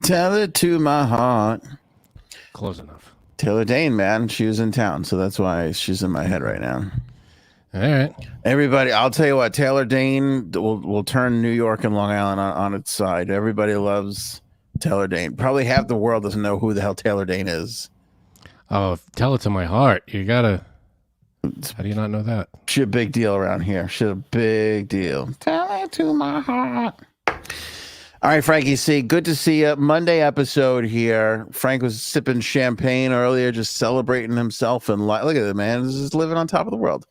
Tell it to my heart. Close enough. Taylor Dane, man, she was in town, so that's why she's in my head right now. All right, everybody. I'll tell you what. Taylor Dane will turn New York and Long Island on its side. Everybody loves Taylor Dane. Probably half the world doesn't know who the hell Taylor Dane is. Oh, tell it to my heart. You gotta. How do you not know that? She's a big deal around here. She's a big deal. Tell it to my heart. All right, Frankie C. Good to see you. Monday episode here. Frank was sipping champagne earlier, just celebrating himself and look at it, man. This is living on top of the world.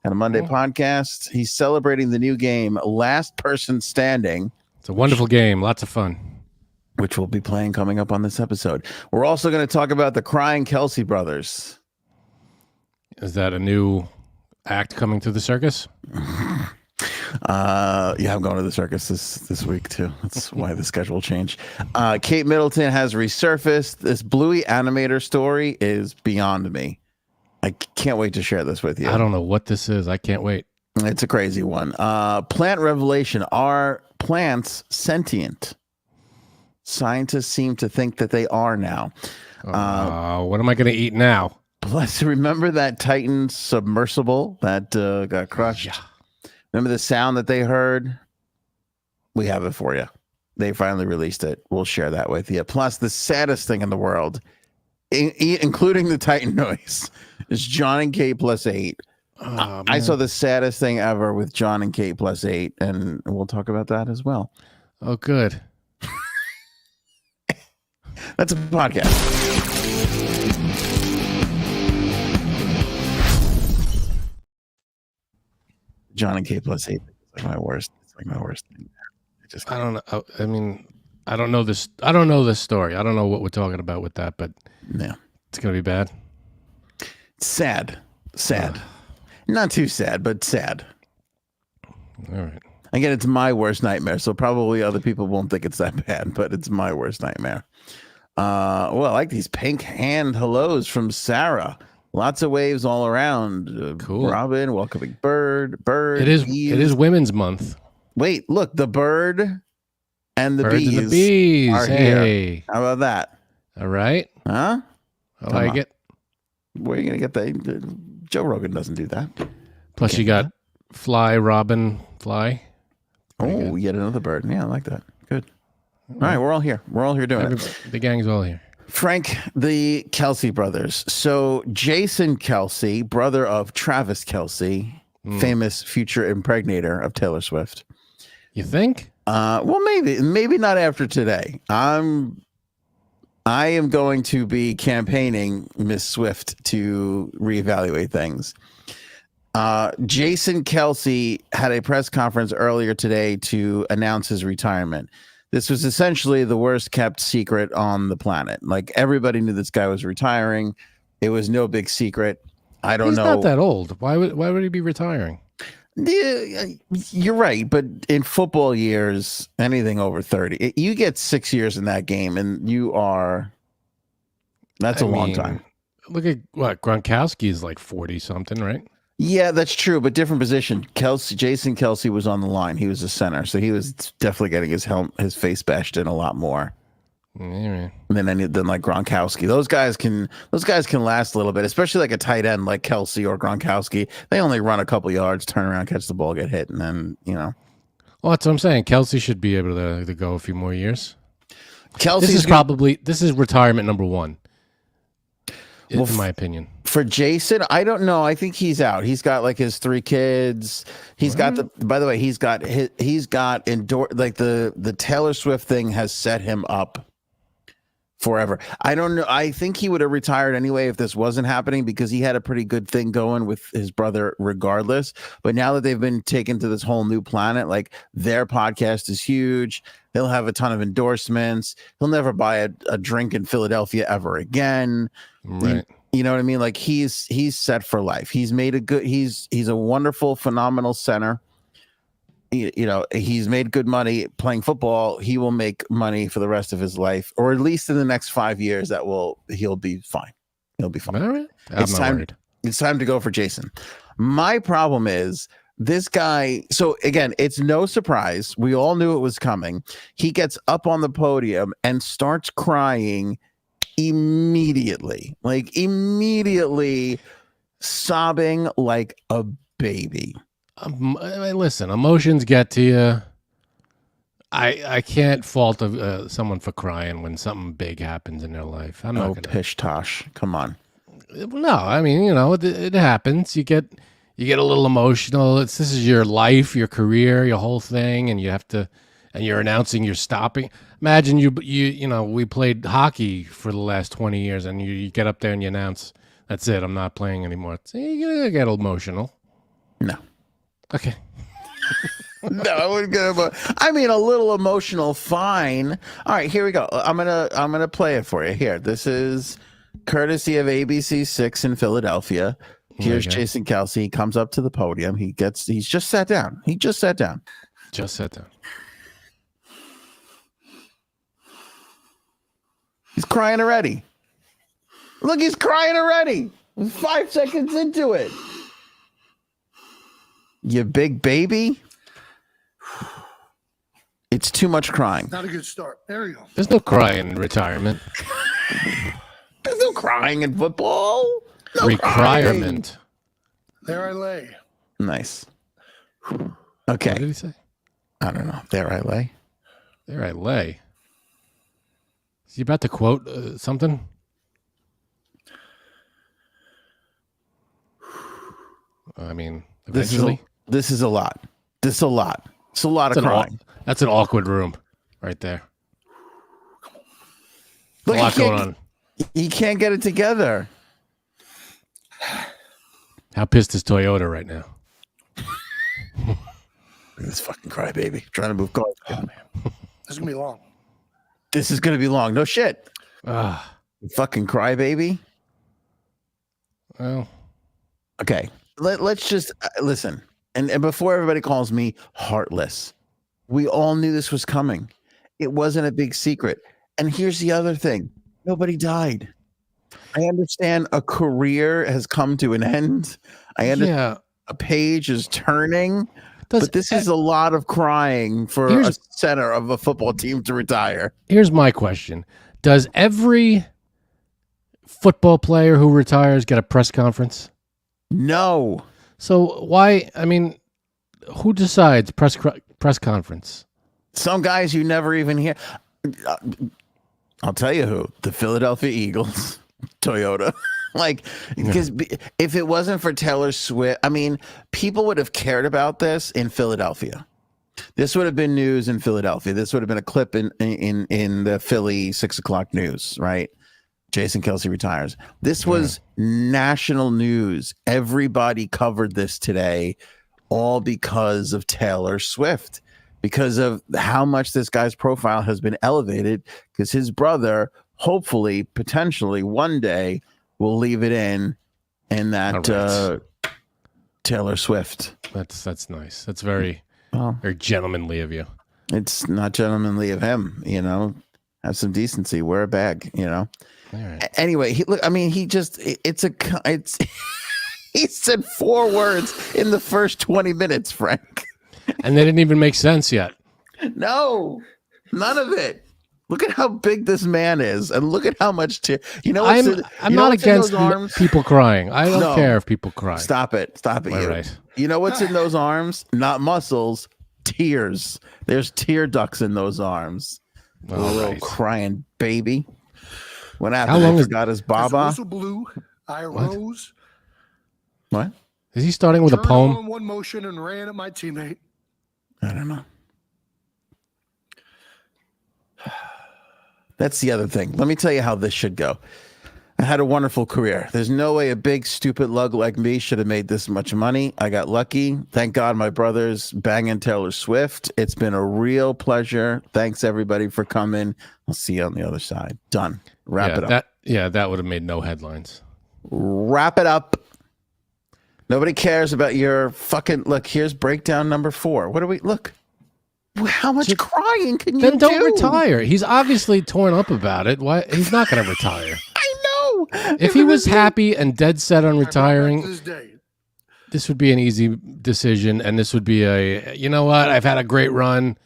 And a Monday podcast. He's celebrating the new game, Last Person Standing. It's a wonderful game. Lots of fun. Which we'll be playing coming up on this episode. We're also going to talk about the crying Kelce Brothers. Is that a new act coming to the circus? Yeah, I'm going to the circus this week too. That's why the schedule changed. Kate Middleton has resurfaced. This Bluey Animator story is beyond me. I can't wait to share this with you. I don't know what this is. I can't wait. It's a crazy one. Plant revelation. Are plants sentient? Scientists seem to think that they are now. What am I going to eat now? Plus, remember that Titan submersible that got crushed? Yeah. Remember the sound that they heard? We have it for you. They finally released it. We'll share that with you. Plus, the saddest thing in the world, including the Titan noise, is John and Kate +8. Oh, I saw the saddest thing ever with John and Kate +8, and we'll talk about that as well. Oh, good. That's a podcast. John and Kate +8 is like my worst. It's like my worst thing. I don't know. I mean, I don't know this. I don't know this story. I don't know what we're talking about with that, but yeah, it's gonna be bad. Sad. Not too sad, but sad. All right. Again, it's my worst nightmare, so probably other people won't think it's that bad, but it's my worst nightmare. Well, I like these pink hand hellos from Sarah. Lots of waves all around. Cool. Robin, welcoming bird. It is Women's Month. Wait, look, the bird and the Birds bees, and the bees are here. How about that? All right. Huh? I like it. Where are you going to get that? Joe Rogan doesn't do that. Plus, you got fly, robin, fly. Oh, yet another bird. Yeah, I like that. Good. All right, we're all here. We're all here doing it. The gang's all here. Frank, the Kelce brothers. So Jason Kelce, brother of Travis Kelce, famous future impregnator of Taylor Swift. You think? Well, maybe not after today. I am going to be campaigning Miss Swift to reevaluate things. Jason Kelce had a press conference earlier today to announce his retirement. This was essentially the worst kept secret on the planet. Like, everybody knew this guy was retiring. It was no big secret. I don't know. He's not that old. Why would he be retiring? Yeah, you're right. But in football years, anything over 30, you get 6 years in that game and that's a long time. Look at what Gronkowski is like 40 something, right? Yeah, that's true, but different position. Jason Kelce was on the line. He was a center, so he was definitely getting his face bashed in a lot more. Yeah. Than like Gronkowski. Those guys can last a little bit, especially like a tight end like Kelce or Gronkowski. They only run a couple yards, turn around, catch the ball, get hit, and then Well, that's what I'm saying. Kelce should be able to go a few more years. This is retirement number one. In my opinion. For Jason, I don't know. I think he's out. He's got like his 3 kids. He's got by the way, he's got the Taylor Swift thing has set him up forever. I don't know. I think he would have retired anyway if this wasn't happening, because he had a pretty good thing going with his brother regardless. But now that they've been taken to this whole new planet, like, their podcast is huge. He'll have a ton of endorsements. He'll never buy a drink in Philadelphia ever again. Right. You know what I mean? Like, he's set for life. He's a wonderful, phenomenal center. He's made good money playing football. He will make money for the rest of his life, or at least in the next 5 years. He'll be fine. He'll be fine. All right. I'm not worried. It's time to go for Jason. My problem is this guy. So again, it's no surprise. We all knew it was coming. He gets up on the podium and starts crying immediately, sobbing like a baby. Listen, emotions get to you. I can't fault someone for crying when something big happens in their life. I'm not gonna pish tosh. Come on. No, I mean, it happens. You get a little emotional. This is your life, your career, your whole thing, and you're announcing you're stopping. Imagine we played hockey for the last 20 years, and you get up there and you announce, that's it, I'm not playing anymore. So you're gonna get emotional. No. Okay. No, I wouldn't get I mean, a little emotional, fine. All right, here we go. I'm gonna play it for you. Here, this is courtesy of ABC 6 in Philadelphia. Here's Jason Kelce. He comes up to the podium. He's just sat down. Just sat down. He's crying already. Look, he's crying already. 5 seconds into it. You big baby. It's too much crying. Not a good start. There you go. There's no crying in retirement. There's no crying in football. No Requirement. There I lay. Nice. Okay. What did he say? I don't know. There I lay. There I lay. Is he about to quote something? I mean, eventually. This is a lot. It's a lot of crying. That's an awkward room right there. Look, a lot going on. He can't get it together. How pissed is Toyota right now? This fucking crybaby trying to move cars. Oh, man. This is going to be long. This is going to be long. No shit. Fucking crybaby. Well. Okay. Let's just listen. And before everybody calls me heartless, we all knew this was coming. It wasn't a big secret. And here's the other thing. Nobody died. I understand a career has come to an end. I understand a page is turning. But this is a lot of crying for a center of a football team to retire. Here's my question. Does every football player who retires get a press conference? No. So why, I mean, who decides press conference? Some guys you never even hear. I'll tell you who. The Philadelphia Eagles. Toyota. Because if it wasn't for Taylor Swift, I mean, people would have cared about this in Philadelphia. This would have been news in Philadelphia. This would have been a clip in the Philly 6 o'clock news, right? Jason Kelce retires. This was national news. Everybody covered this today, all because of Taylor Swift, because of how much this guy's profile has been elevated, because his brother, hopefully, potentially, one day will leave it in that Taylor Swift. That's nice. That's very gentlemanly of you. It's not gentlemanly of him, Have some decency. Wear a bag, All right. Anyway, he said 4 words in the first 20 minutes, Frank. And they didn't even make sense yet. No, none of it. Look at how big this man is, and look at how much I'm not against people crying. I don't care if people cry. Stop it. Right. You know what's in those arms? Not muscles, tears. There's tear ducts in those arms. Little crying baby. What happened? How long he forgot his baba? Whistle blew. I rose. What? Is he starting with a poem? On one motion and ran at my teammate. I don't know. That's the other thing. Let me tell you how this should go. I had a wonderful career. There's no way a big, stupid lug like me should have made this much money. I got lucky. Thank God my brother's banging Taylor Swift. It's been a real pleasure. Thanks, everybody, for coming. I'll see you on the other side. Done. Wrap it up. That would have made no headlines. Wrap it up. Nobody cares about your fucking... Look, here's breakdown number 4. What do we... Look. How much crying can you do? Then don't retire. He's obviously torn up about it. Why? He's not going to retire. I know. If he was happy and dead set on I brought back to retiring, this day. this would be an easy decision, and this would be a, you know what, I've had a great run.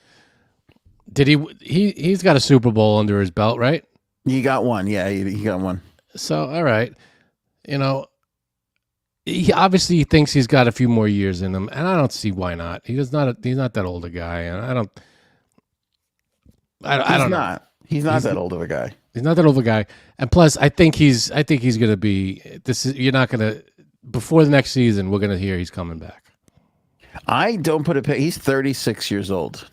Did he's got a Super Bowl under his belt, right? He got one. Yeah, he got one. So, all right. You know, he obviously thinks he's got a few more years in him, and I don't see why not. He's not that old a guy, and I don't know. He's not that old of a guy. He's not that old of a guy. And plus, I think he's going to be, you're not going to, before the next season, we're going to hear he's coming back. I don't put a he's 36 years old.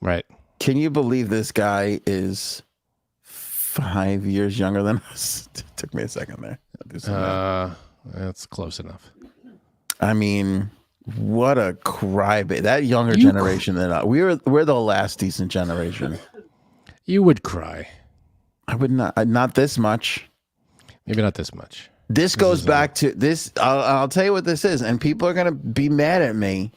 Right. Can you believe this guy is 5 years younger than us? It took me a second there. That's close enough. I mean, what a crybaby. That younger generation than us. We're the last decent generation. You would cry. I would not this much. Maybe not this much. This goes back to this. I'll tell you what this is, and people are going to be mad at me,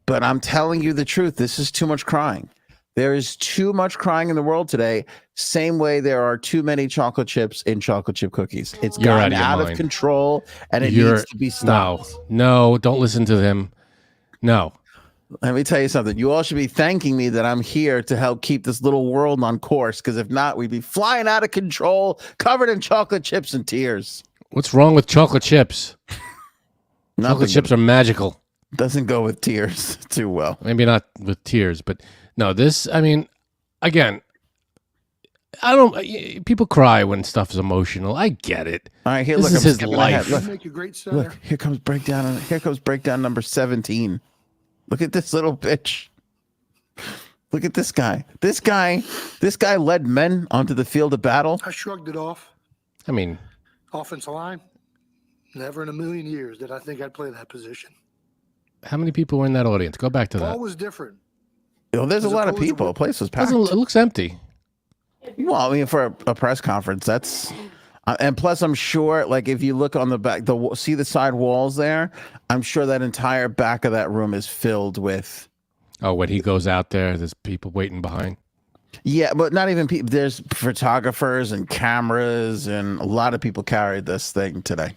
but I'm telling you the truth. This is too much crying. There is too much crying in the world today. Same way there are too many chocolate chips in chocolate chip cookies. It's gotten out of control, and it needs to be stopped. No, don't listen to him. No. Let me tell you something. You all should be thanking me that I'm here to help keep this little world on course, because if not, we'd be flying out of control, covered in chocolate chips and tears. What's wrong with chocolate chips? Chocolate chips are magical. Doesn't go with tears too well. Maybe not with tears, but no, this, I mean, again, people cry when stuff is emotional. I get it. All right, here, this is his life. Look, here comes breakdown number 17. Look at this little bitch. Look at this guy. This guy led men onto the field of battle. I shrugged it off. I mean, Offensive line. Never in a million years did I think I'd play that position. how many people were in that audience? Go back to that. Ball was different. There's a lot of people. The place was packed. It looks empty. Well, I mean, for a press conference, that's and plus, I'm sure, like, if you look on the back, see the side walls there, I'm sure that entire back of that room is filled with. Oh, when he goes out there, there's people waiting behind. Yeah, but not even people. There's photographers and cameras, and a lot of people carried this thing today.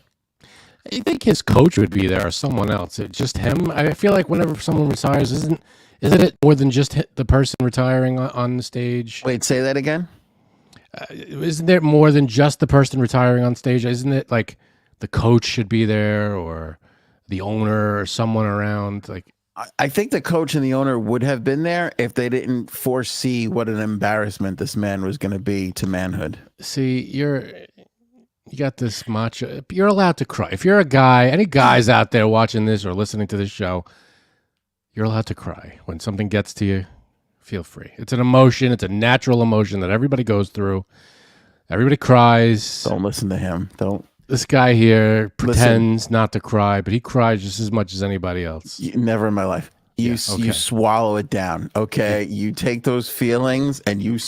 I think his coach would be there or someone else. Just him. I feel like whenever someone retires, isn't it more than just the person retiring on the stage? Wait, say that again. Isn't there more than just the person retiring on stage? Isn't it like the coach should be there, or the owner, or someone around? Like, I think the coach and the owner would have been there if they didn't foresee what an embarrassment this man was going to be to manhood. See, you got this macho. You're allowed to cry. If you're a guy, any guys out there watching this or listening to this show, you're allowed to cry when something gets to you. Feel free. It's an emotion. It's a natural emotion that everybody goes through. Everybody cries. Don't listen to him. Don't. This guy here pretends not to cry, but he cries just as much as anybody else. Never in my life. You swallow it down. Okay. You take those feelings and you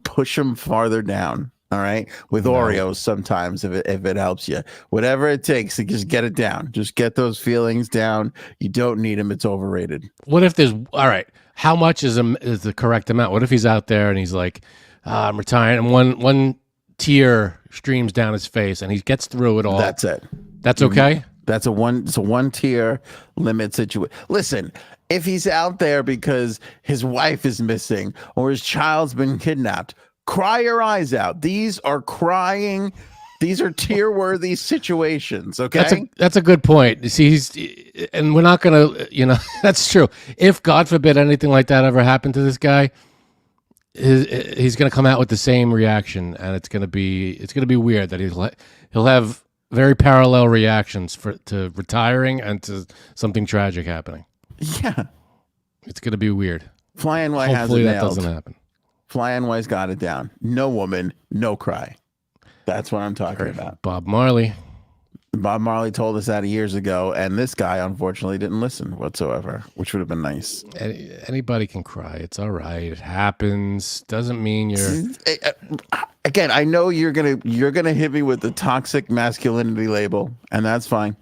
push them farther down. All right. With Oreos sometimes, if it helps you, whatever it takes to just get it down. Just get those feelings down. You don't need them. It's overrated. What if all right. How much is the correct amount? What if he's out there and he's like, I'm retiring, and one tear streams down his face and he gets through it all? That's it. That's okay? It's a one tier limit situation. Listen, if he's out there because his wife is missing or his child's been kidnapped, cry your eyes out. These are tear-worthy situations, okay? That's a good point. You see, and we're not going to, that's true. If, God forbid, anything like that ever happened to this guy, he's going to come out with the same reaction, and it's going to be weird that he'll have very parallel reactions to retiring and to something tragic happening. Yeah. It's going to be weird. Fly NY has it nailed. Hopefully that doesn't happen. Fly NY's got it down. No woman, no cry. That's what I'm talking about. Bob Marley told us that years ago, and this guy, unfortunately, didn't listen whatsoever, which would have been nice. Anybody can cry. It's all right. It happens. Doesn't mean you're... Again, I know you're gonna hit me with the toxic masculinity label, and that's fine.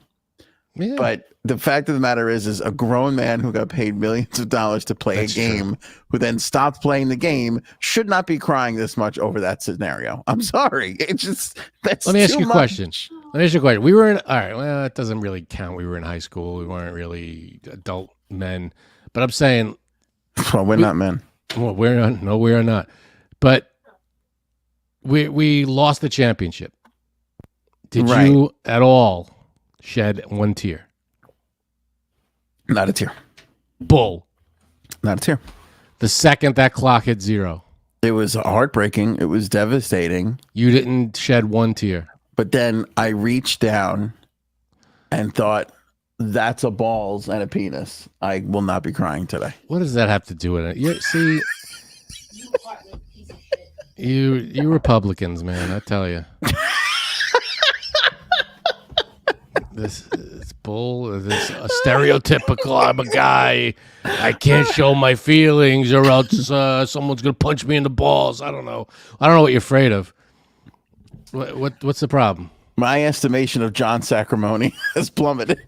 Yeah. But the fact of the matter is a grown man who got paid millions of dollars to play That's a game, who then stopped playing the game, should not be crying this much over that scenario. I'm sorry. It's just that's. Let me ask too you a much. question. Let me ask you a question. We were in. All right. Well, it doesn't really count. We were in high school. We weren't really adult men. But I'm saying. Well, we're not men. Well, we're not. No, we are not. But we lost the championship. Did Right. you at all shed one tear? Not a tear. Bull. Not a tear. The second that clock hit 0, It was heartbreaking. It was devastating. you didn't shed one tear. But then I reached down and thought, that's a balls and a penis. I will not be crying today. What does that have to do with it? See, you Republicans, man, I tell you. This is bull. This a stereotypical. I'm a guy. I can't show my feelings, or else someone's gonna punch me in the balls. I don't know. I don't know what you're afraid of. What's the problem? My estimation of John Sacrimoni has plummeted.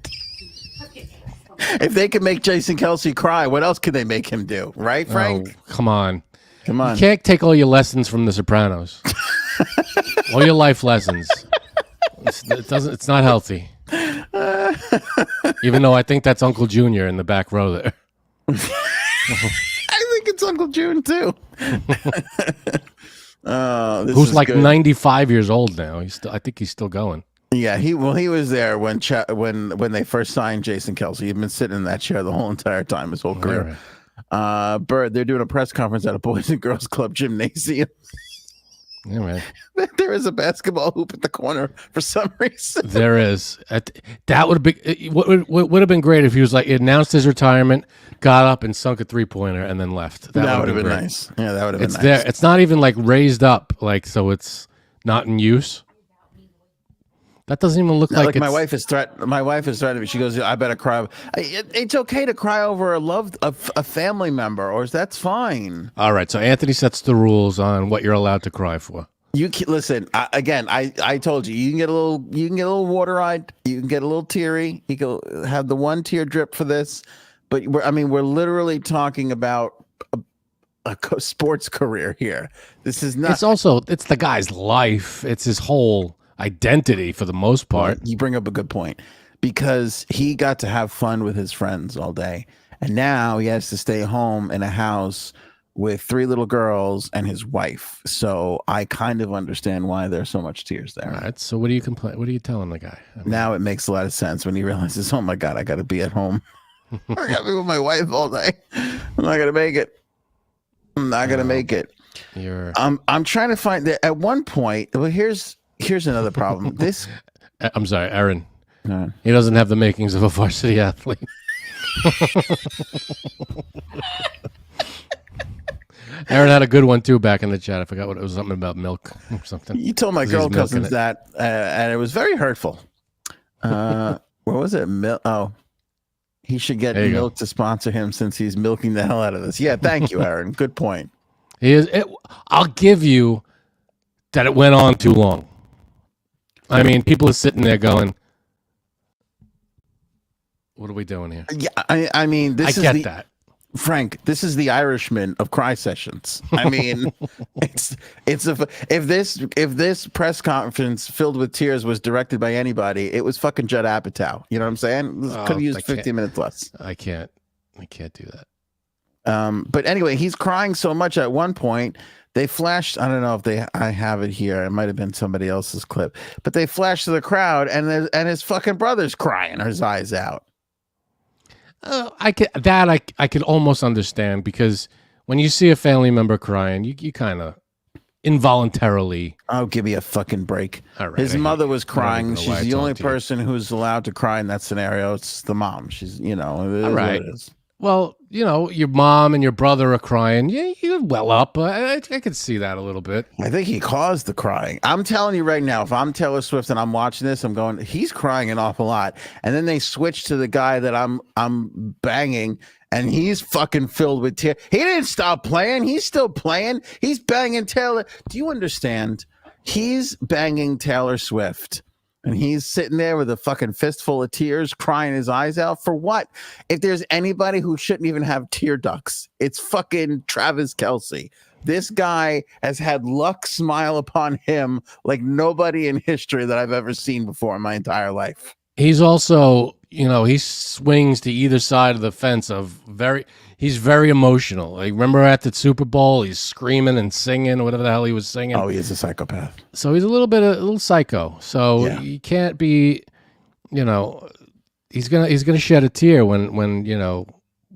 If they could make Jason Kelce cry, what else could they make him do? Right, Frank? Oh, come on. Come on. You can't take all your lessons from The Sopranos. All your life lessons. It's not healthy. Even though I think that's Uncle Junior in the back row there. I think it's Uncle June too. Who's like good. 95 years old now. I think he's still going. Yeah, he was there when they first signed Jason Kelce. He'd been sitting in that chair the whole entire time, his whole career. Bird, they're doing a press conference at a Boys and Girls Club gymnasium. Yeah, man. There is a basketball hoop at the corner for some reason. There is. That would have been what would have been great if he was like he announced his retirement, got up and sunk a 3-pointer, and then left. That would have been nice. Yeah, that would have been It's nice. there. It's not even like raised up, like so it's not in use. That doesn't even look like it's, my wife is threatening me. She goes, "I better cry." It's okay to cry over a family member, or that's fine. All right. So Anthony sets the rules on what you're allowed to cry for. Listen again. I told you you can get a little water-eyed, you can get a little teary, you can have the one tear drip for this, but we're literally talking about a sports career here. This is not. It's the guy's life. It's his whole identity for the most part. You bring up a good point, because he got to have fun with his friends all day, and now he has to stay home in a house with 3 little girls and his wife. So I kind of understand why there's so much tears there. All right. So what are you telling the guy? Now it makes a lot of sense when he realizes, oh my God, I got to be at home. I got to be with my wife all day. I'm not gonna make it. I'm trying to find that at one point. Well, here's another problem. I'm sorry, Aaron. He doesn't have the makings of a varsity athlete. Aaron had a good one too back in the chat. I forgot what it was. Something about milk or something. You told my girl cousins that, and it was very hurtful. What was it? He should get milk to sponsor him since he's milking the hell out of this. Yeah, thank you, Aaron. Good point. I'll give you that it went on too long. I mean, people are sitting there going, "What are we doing here?" Yeah, I mean, I get that. Frank, this is the Irishman of cry sessions. I mean, if this press conference filled with tears was directed by anybody, it was fucking Judd Apatow. You know what I'm saying? Could have used 15 minutes less. I can't do that. But anyway, he's crying so much at one point. They flashed. I don't know if I have it here. It might have been somebody else's clip, but they flashed to the crowd, and his fucking brother's crying his eyes out. I could almost understand, because when you see a family member crying, you kind of involuntarily. Oh, give me a fucking break. All right, his mother was crying. She's the only to person who's allowed to cry in that scenario. It's the mom. She's, it is all right. what it is. Well, your mom and your brother are crying. Yeah, you well up. I could see that a little bit. I think he caused the crying. I'm telling you right now, if I'm Taylor Swift and I'm watching this, I'm going, he's crying an awful lot. And then they switch to the guy that I'm banging, and he's fucking filled with tears. He didn't stop playing. He's still playing. He's banging Taylor. Do you understand? He's banging Taylor Swift And he's sitting there with a fucking fistful of tears, crying his eyes out for what? If there's anybody who shouldn't even have tear ducts, it's fucking Travis Kelce. This guy has had luck smile upon him like nobody in history that I've ever seen before in my entire life. He's also, he swings to either side of the fence he's very emotional. Like, remember at the Super Bowl, he's screaming and singing, whatever the hell he was singing. Oh, he is a psychopath. So he's a little psycho. So Yeah. he can't be, he's gonna shed a tear when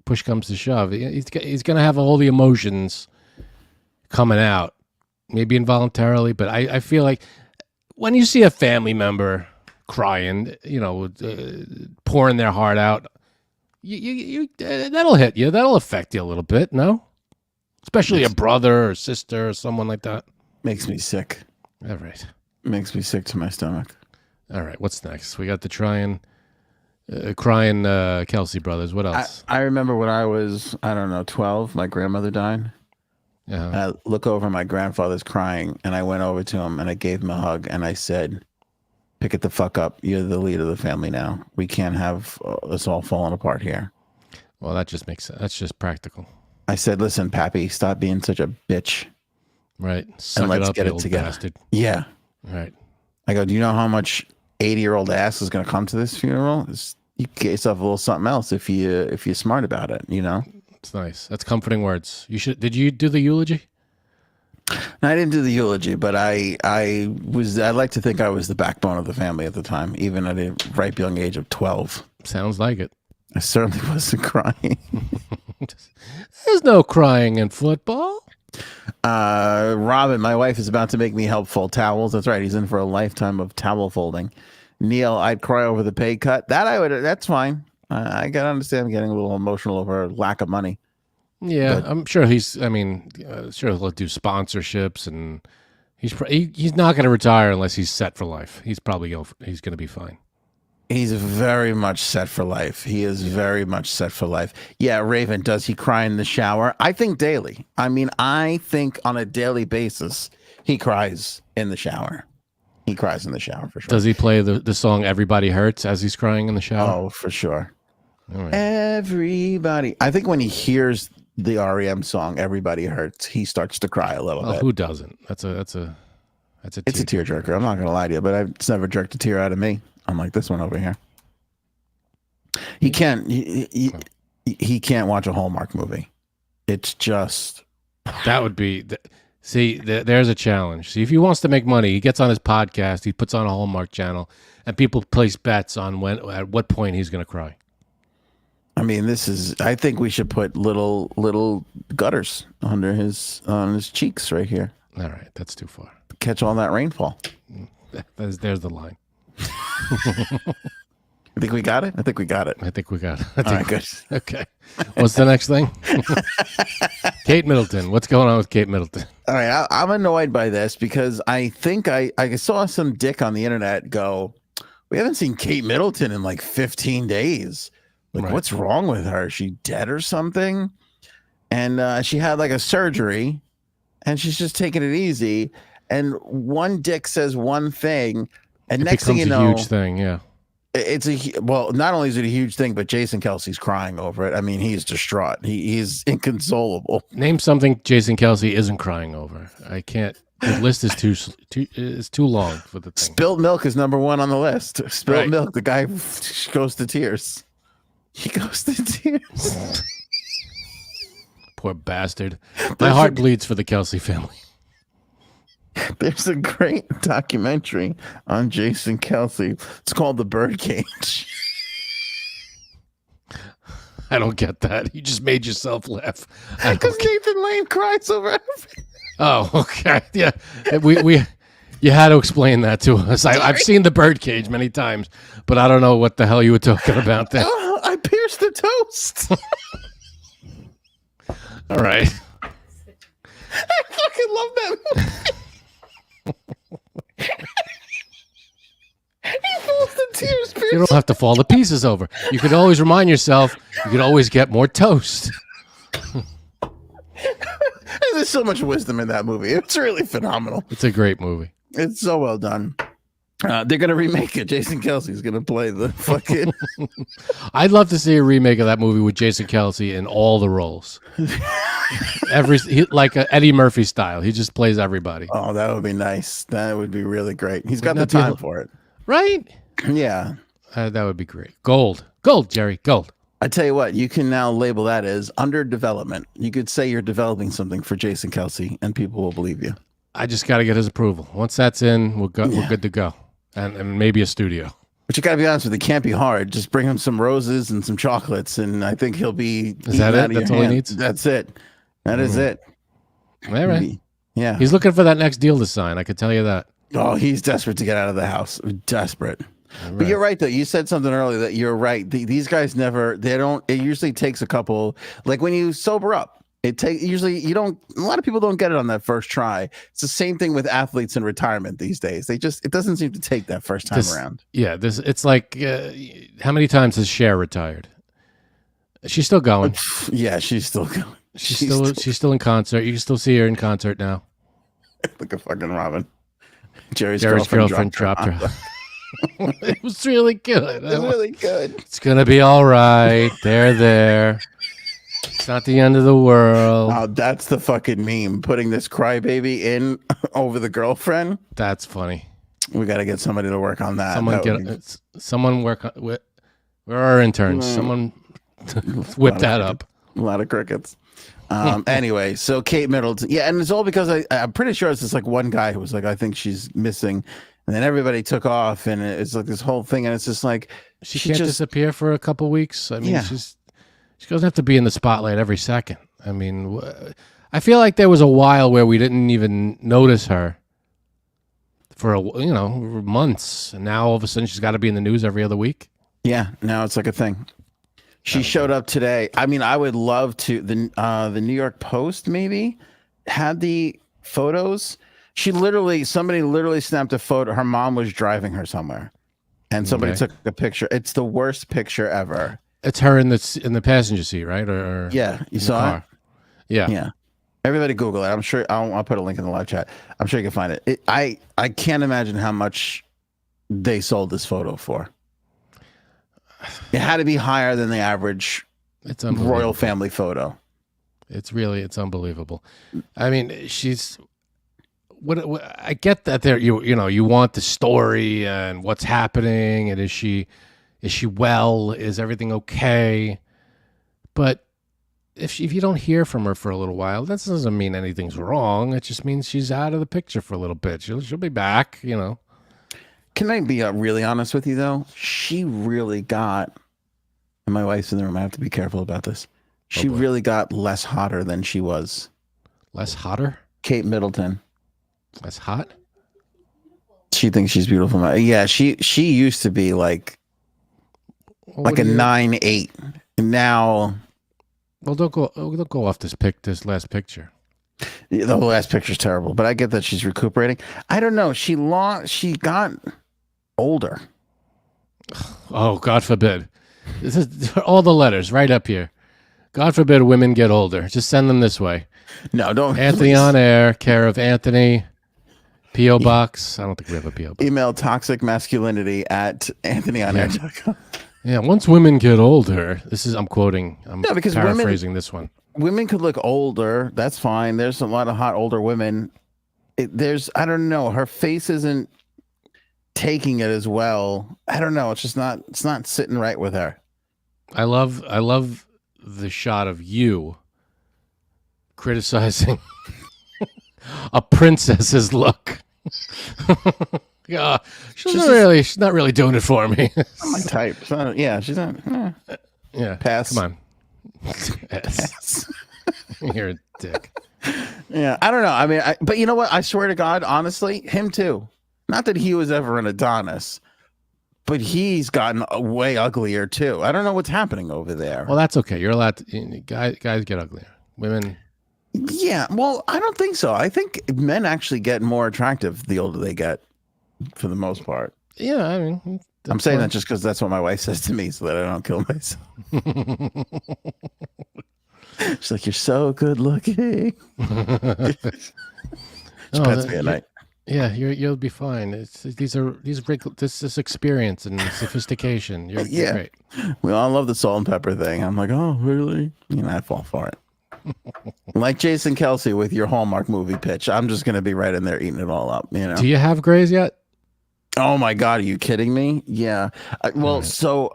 push comes to shove. He's gonna have all the emotions coming out, maybe involuntarily, but I feel like when you see a family member crying, pouring their heart out, you that'll hit you. That'll affect you a little bit, no? Especially a brother or sister or someone like that. Makes me sick. All right. Makes me sick to my stomach. All right. What's next? We got the crying Kelce brothers. What else? I remember when I was, 12, my grandmother died. Yeah. And I look over, my grandfather's crying, and I went over to him and I gave him a hug and I said, pick it the fuck up. You're the leader of the family now. We can't have us all falling apart here. Well, that just makes sense. That's just practical. I said, listen, Pappy, stop being such a bitch. Right. Suck and let's it up, get you it old together. bastard. Yeah. Right. I go, do you know how much 80-year-old ass is going to come to this funeral? You get yourself a little something else if you're smart about it, It's nice. That's comforting words. Did you do the eulogy? No, I didn't do the eulogy, but I like to think I was the backbone of the family at the time, even at a ripe young age of 12. Sounds like it. I certainly wasn't crying. There's no crying in football. Robin, my wife, is about to make me help fold towels. That's right. He's in for a lifetime of towel folding. Neil, I'd cry over the pay cut. That's fine. I gotta understand. I'm getting a little emotional over lack of money. Yeah, But I'm sure sure he'll do sponsorships, and he's not going to retire unless he's set for life. He's going to be fine. he's very much set for life. He is very much set for life. Yeah, Raven, does he cry in the shower? I think daily. I think on a daily basis, he cries in the shower. He cries in the shower for sure. Does he play the song "Everybody Hurts" as he's crying in the shower? Oh, for sure. All right. Everybody. I think when he hears the REM song "Everybody Hurts," he starts to cry a little bit. Who doesn't? It's a tearjerker. I'm not gonna lie to you, but it's never jerked a tear out of me. Unlike this one over here. He can't. He can't watch a Hallmark movie. It's just that would be. See, there's a challenge. See, if he wants to make money, he gets on his podcast, he puts on a Hallmark channel, and people place bets on at what point he's going to cry. I think we should put little gutters on his cheeks right here. All right, that's too far. Catch all that rainfall. There's the line. I think we got it. I think we got it. All right, good. Okay. What's the next thing? Kate Middleton. What's going on with Kate Middleton? All right, I'm annoyed by this because I think I saw some dick on the internet go, we haven't seen Kate Middleton in like 15 days. Like, Right. What's wrong with her? Is she dead or something? And she had like a surgery, and she's just taking it easy. And one dick says one thing, and next thing you know, a huge thing. Yeah. Not only is it a huge thing, but Jason Kelce's crying over it. He's distraught. He's inconsolable. Name something Jason Kelce isn't crying over. I can't. The list is too long for the thing. Spilled milk is number one on the list. Spilled Right. milk. The guy goes to tears. He goes to tears. Poor bastard. My heart bleeds for the Kelce family. There's a great documentary on Jason Kelce. It's called The Birdcage. I don't get that. You just made yourself laugh. Because Nathan Lane cries over everything. Oh, okay. Yeah. You had to explain that to us. I've seen The Birdcage many times, but I don't know what the hell you were talking about there. Oh, I pierced the toast. All right. I fucking love that movie. He falls to tears. You don't have to fall to pieces over. You could always remind yourself you could always get more toast. There's so much wisdom in that movie. It's really phenomenal. It's a great movie. It's so well done. They're gonna remake it. Jason Kelce's gonna play the fucking. I'd love to see a remake of that movie with Jason Kelce in all the roles. Like a Eddie Murphy style. He just plays everybody. Oh, that would be nice. That would be really great. He's got Wouldn't the that be time for it. Right? Yeah. That would be great. Gold, Jerry, gold. I tell you what, you can now label that as under development. You could say you're developing something for Jason Kelce, and people will believe you. I just got to get his approval. Once that's in, we're good to go. And maybe a studio. But you got to be honest with you, it can't be hard. Just bring him some roses and some chocolates, and I think he'll be. Is that it? That's all he needs? That's it. That is it. All right. Yeah. He's looking for that next deal to sign. I could tell you that. Oh, he's desperate to get out of the house. Desperate. Right. But you're right, though. You said something earlier that you're right. These guys never, they don't, it usually takes a couple, like when you sober up, usually you don't, a lot of people don't get it on that first try. It's the same thing with athletes in retirement these days. It doesn't seem to take that first time around. Yeah. It's like, how many times has Cher retired? She's still going. Yeah, she's still going. She's still in concert. You can still see her in concert now. Like a fucking Robin. Jerry's girlfriend dropped her. It was really good. It was really good. It's gonna be all right. They're there. It's not the end of the world. Oh, that's the fucking meme. Putting this crybaby in over the girlfriend. That's funny. We got to get somebody to work on that. Someone work on. Where are our interns? Someone whip that up. A lot of crickets. Anyway, so Kate Middleton. Yeah, and it's all because I'm pretty sure it's just like one guy who was like, I think she's missing. And then everybody took off, and it's like this whole thing, and it's just like she can't disappear for a couple weeks. I mean, she doesn't have to be in the spotlight every second. I mean, I feel like there was a while where we didn't even notice her for months, and now all of a sudden she's got to be in the news every other week. Yeah, now it's like a thing. She showed up today. I mean, I would love to. The New York Post maybe had the photos. Somebody literally snapped a photo. Her mom was driving her somewhere, and somebody took a picture. It's the worst picture ever. It's her in the passenger seat, right? Or yeah, you saw it. Yeah. Everybody Google it. I'm sure. I'll put a link in the live chat. I'm sure you can find it. I can't imagine how much they sold this photo for. It had to be higher than the average royal family photo. It's unbelievable. I mean, she's. What I get that there, you want the story and what's happening, and is she well? Is everything okay? But if you don't hear from her for a little while, that doesn't mean anything's wrong. It just means she's out of the picture for a little bit. She'll be back, Can I be really honest with you though? She really got, and my wife's in the room. I have to be careful about this. She really got less hotter than she was. Less hotter? Kate Middleton. That's hot. She thinks she's beautiful. Yeah, she used to be like a 9'8". Now, well, don't go off this last picture. The last picture's terrible, but I get that she's recuperating. I don't know. She got older. Oh, God forbid! This is all the letters right up here. God forbid women get older. Just send them this way. No, don't. Anthony please. On air, care of Anthony. P.O. Box. I don't think we have a P.O. box. Email toxicmasculinity at anthonyonair.com. Yeah, once women get older, I'm quoting, because paraphrasing this one. Women could look older. That's fine. There's a lot of hot older women. I don't know. Her face isn't taking it as well. I don't know. It's not sitting right with her. I love the shot of you criticizing a princess's look. Yeah, she's not really doing it for me. Not my type. She's not. Yeah. Pass. Come on. Pass. You're a dick. Yeah, I don't know. I mean, but you know what? I swear to God, honestly, him too. Not that he was ever an Adonis, but he's gotten way uglier too. I don't know what's happening over there. Well, that's okay. You're allowed to. Guys get uglier. Women. Yeah, well, I don't think so. I think men actually get more attractive the older they get, for the most part. Yeah, I mean, I'm saying that just because that's what my wife says to me, so that I don't kill myself. She's like, "You're so good looking." She pets me at night. Yeah, you'll be fine. This is experience and sophistication. You're great. We all love the salt and pepper thing. I'm like, oh, really? I fall for it. Like Jason Kelce with your Hallmark movie pitch. I'm just going to be right in there eating it all up. Do you have grays yet? Oh my God. Are you kidding me? Yeah. So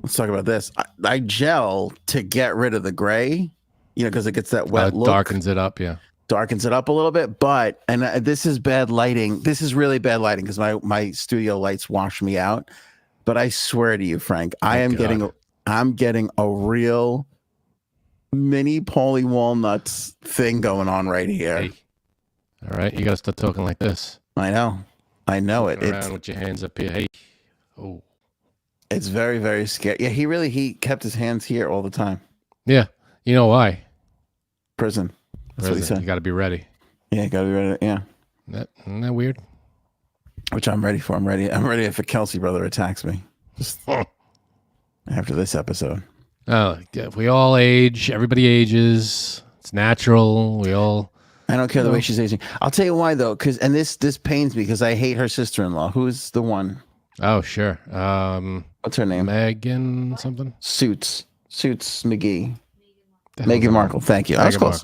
let's talk about this. I gel to get rid of the gray, because it gets that wet look. Darkens it up. Yeah. Darkens it up a little bit, this is bad lighting. This is really bad lighting because my studio lights wash me out. But I swear to you, Frank, I'm getting a real mini Paulie Walnuts thing going on right here. Hey. All right, you got to start talking like this. I know it. Around with your hands up here. Hey. Oh. It's very, very scary. Yeah, he kept his hands here all the time. Yeah, you know why? Prison. That's what he said. You got to be ready. Yeah, you got to be ready. Yeah. Isn't that weird? Which I'm ready for. I'm ready if a Kelce brother attacks me. Just after this episode. Oh, yeah, we all age. Everybody ages. It's natural. I don't care the way she's aging. I'll tell you why though, and this pains me because I hate her sister-in-law. Who's the one? Oh, sure. What's her name? Megan something. Suits McGee. Meghan Markle. Thank you. I was close.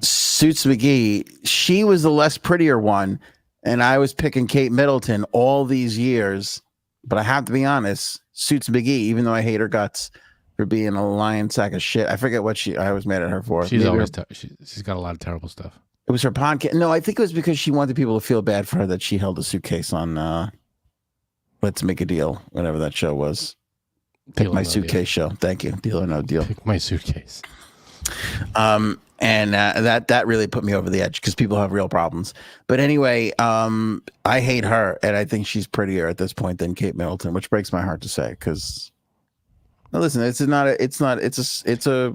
Suits McGee, she was the less prettier one, and I was picking Kate Middleton all these years, but I have to be honest, Suits McGee, even though I hate her guts for being a lion sack of shit. I forget what I was mad at her for. She's always she's got a lot of terrible stuff. It was her podcast. No, I think it was because she wanted people to feel bad for her that she held a suitcase on Let's Make a Deal, whatever that show was. Pick My Suitcase show. Thank you. Deal or No Deal. Pick My Suitcase. And that really put me over the edge because people have real problems. But anyway, I hate her, and I think she's prettier at this point than Kate Middleton, which breaks my heart to say. Because listen, it's a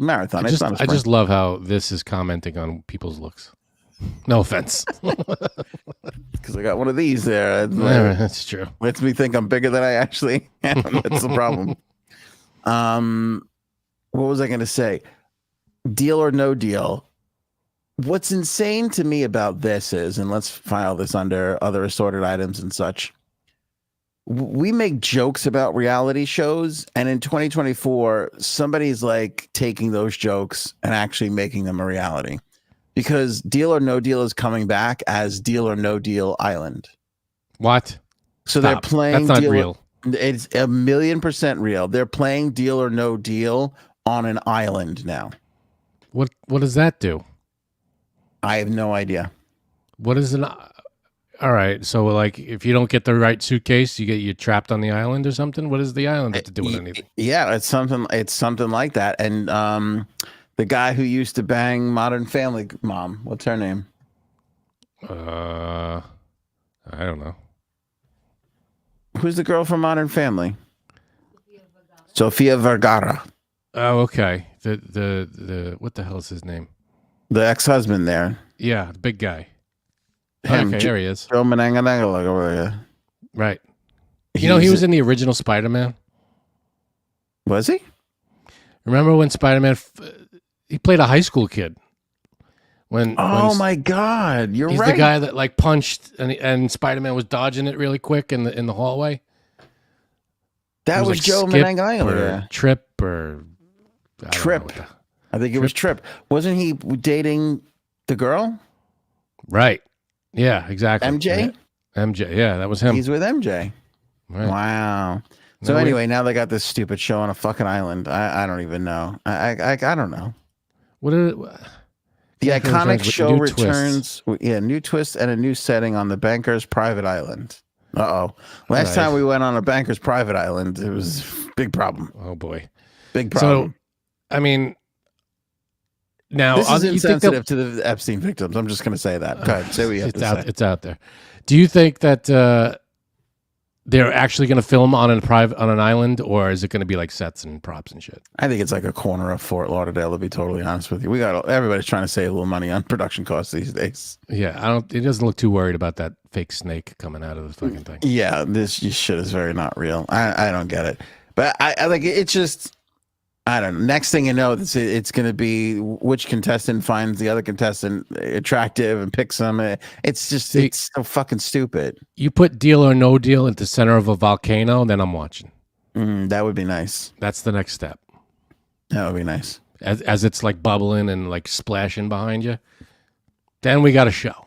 marathon. I just love how this is commenting on people's looks. No offense, because I got one of these there. That's true. Lets me think I'm bigger than I actually am. That's the problem. What was I going to say? Deal or No Deal. What's insane to me about this is, and let's file this under other assorted items and such, we make jokes about reality shows, and in 2024, somebody's like taking those jokes and actually making them a reality. Because Deal or No Deal is coming back as Deal or No Deal Island. What? So they're playing. That's not real. It's 1,000,000% real. They're playing Deal or No Deal on an island now. What does that do? I have no idea. What is an? All right, so like if you don't get the right suitcase, you trapped on the island or something. What does the island have to do with anything? Yeah, it's something like that. And the guy who used to bang Modern Family mom, what's her name? I don't know. Who's the girl from Modern Family? Sofia Vergara. Oh, okay. The what the hell is his name? The ex-husband there. Yeah, the big guy. Him, okay, there he is. Joe Mananga. Right. He was in the original Spider-Man. Was he? Remember when Spider-Man? He played a high school kid. My God, you're he's right. The guy that like punched and Spider-Man was dodging it really quick in the hallway. That was Joe Mananga. Trip or Trip. I think it was Trip. Wasn't he dating the girl? Right. Yeah, exactly. MJ? MJ. Yeah, that was him. He's with MJ. Right. Wow. So anyway, now they got this stupid show on a fucking island. I don't even know. I don't know. The iconic show returns. Yeah, new twist and a new setting on the banker's private island. Last time we went on a banker's private island, it was a big problem. Oh boy. Big problem. So, I mean, now this is insensitive to the Epstein victims. I'm just going to say that. Go ahead, say what you have to say. It's out there. Do you think that they're actually going to film on an island, or is it going to be like sets and props and shit? I think it's like a corner of Fort Lauderdale. To be totally honest with you, everybody's trying to save a little money on production costs these days. Yeah, it doesn't look too worried about that fake snake coming out of the fucking thing. Yeah, this shit is very not real. I don't get it, but I like it's just. I don't know. Next thing you know, it's going to be which contestant finds the other contestant attractive and picks them. It's just, it's so fucking stupid. You put Deal or No Deal into center of a volcano, then I'm watching. That would be nice. That's the next step. That would be nice. As it's like bubbling and like splashing behind you. Then we got a show.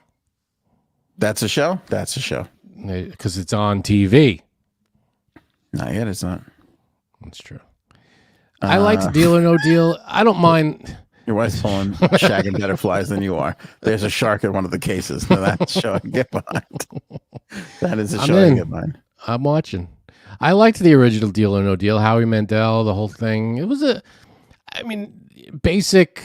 That's a show? That's a show. Because it's on TV. Not yet, it's not. That's true. I like Deal or No Deal. I don't mind. Your wife's pulling shagging better flies than you are. There's a shark in one of the cases. Now that's a show I can get behind. That is a show I can get behind. I'm watching. I liked the original Deal or No Deal. Howie Mandel, the whole thing. It was basic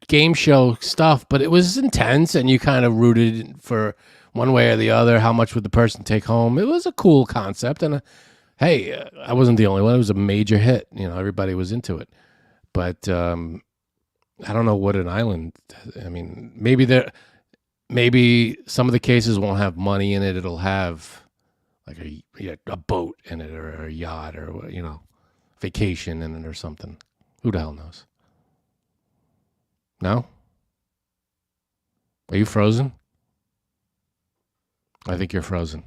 game show stuff, but it was intense, and you kind of rooted for one way or the other. How much would the person take home? It was a cool concept, and hey, I wasn't the only one. It was a major hit. Everybody was into it. But I don't know what an island. I mean, maybe some of the cases won't have money in it. It'll have like a boat in it, or a yacht, or vacation in it, or something. Who the hell knows? No? Are you frozen? I think you're frozen.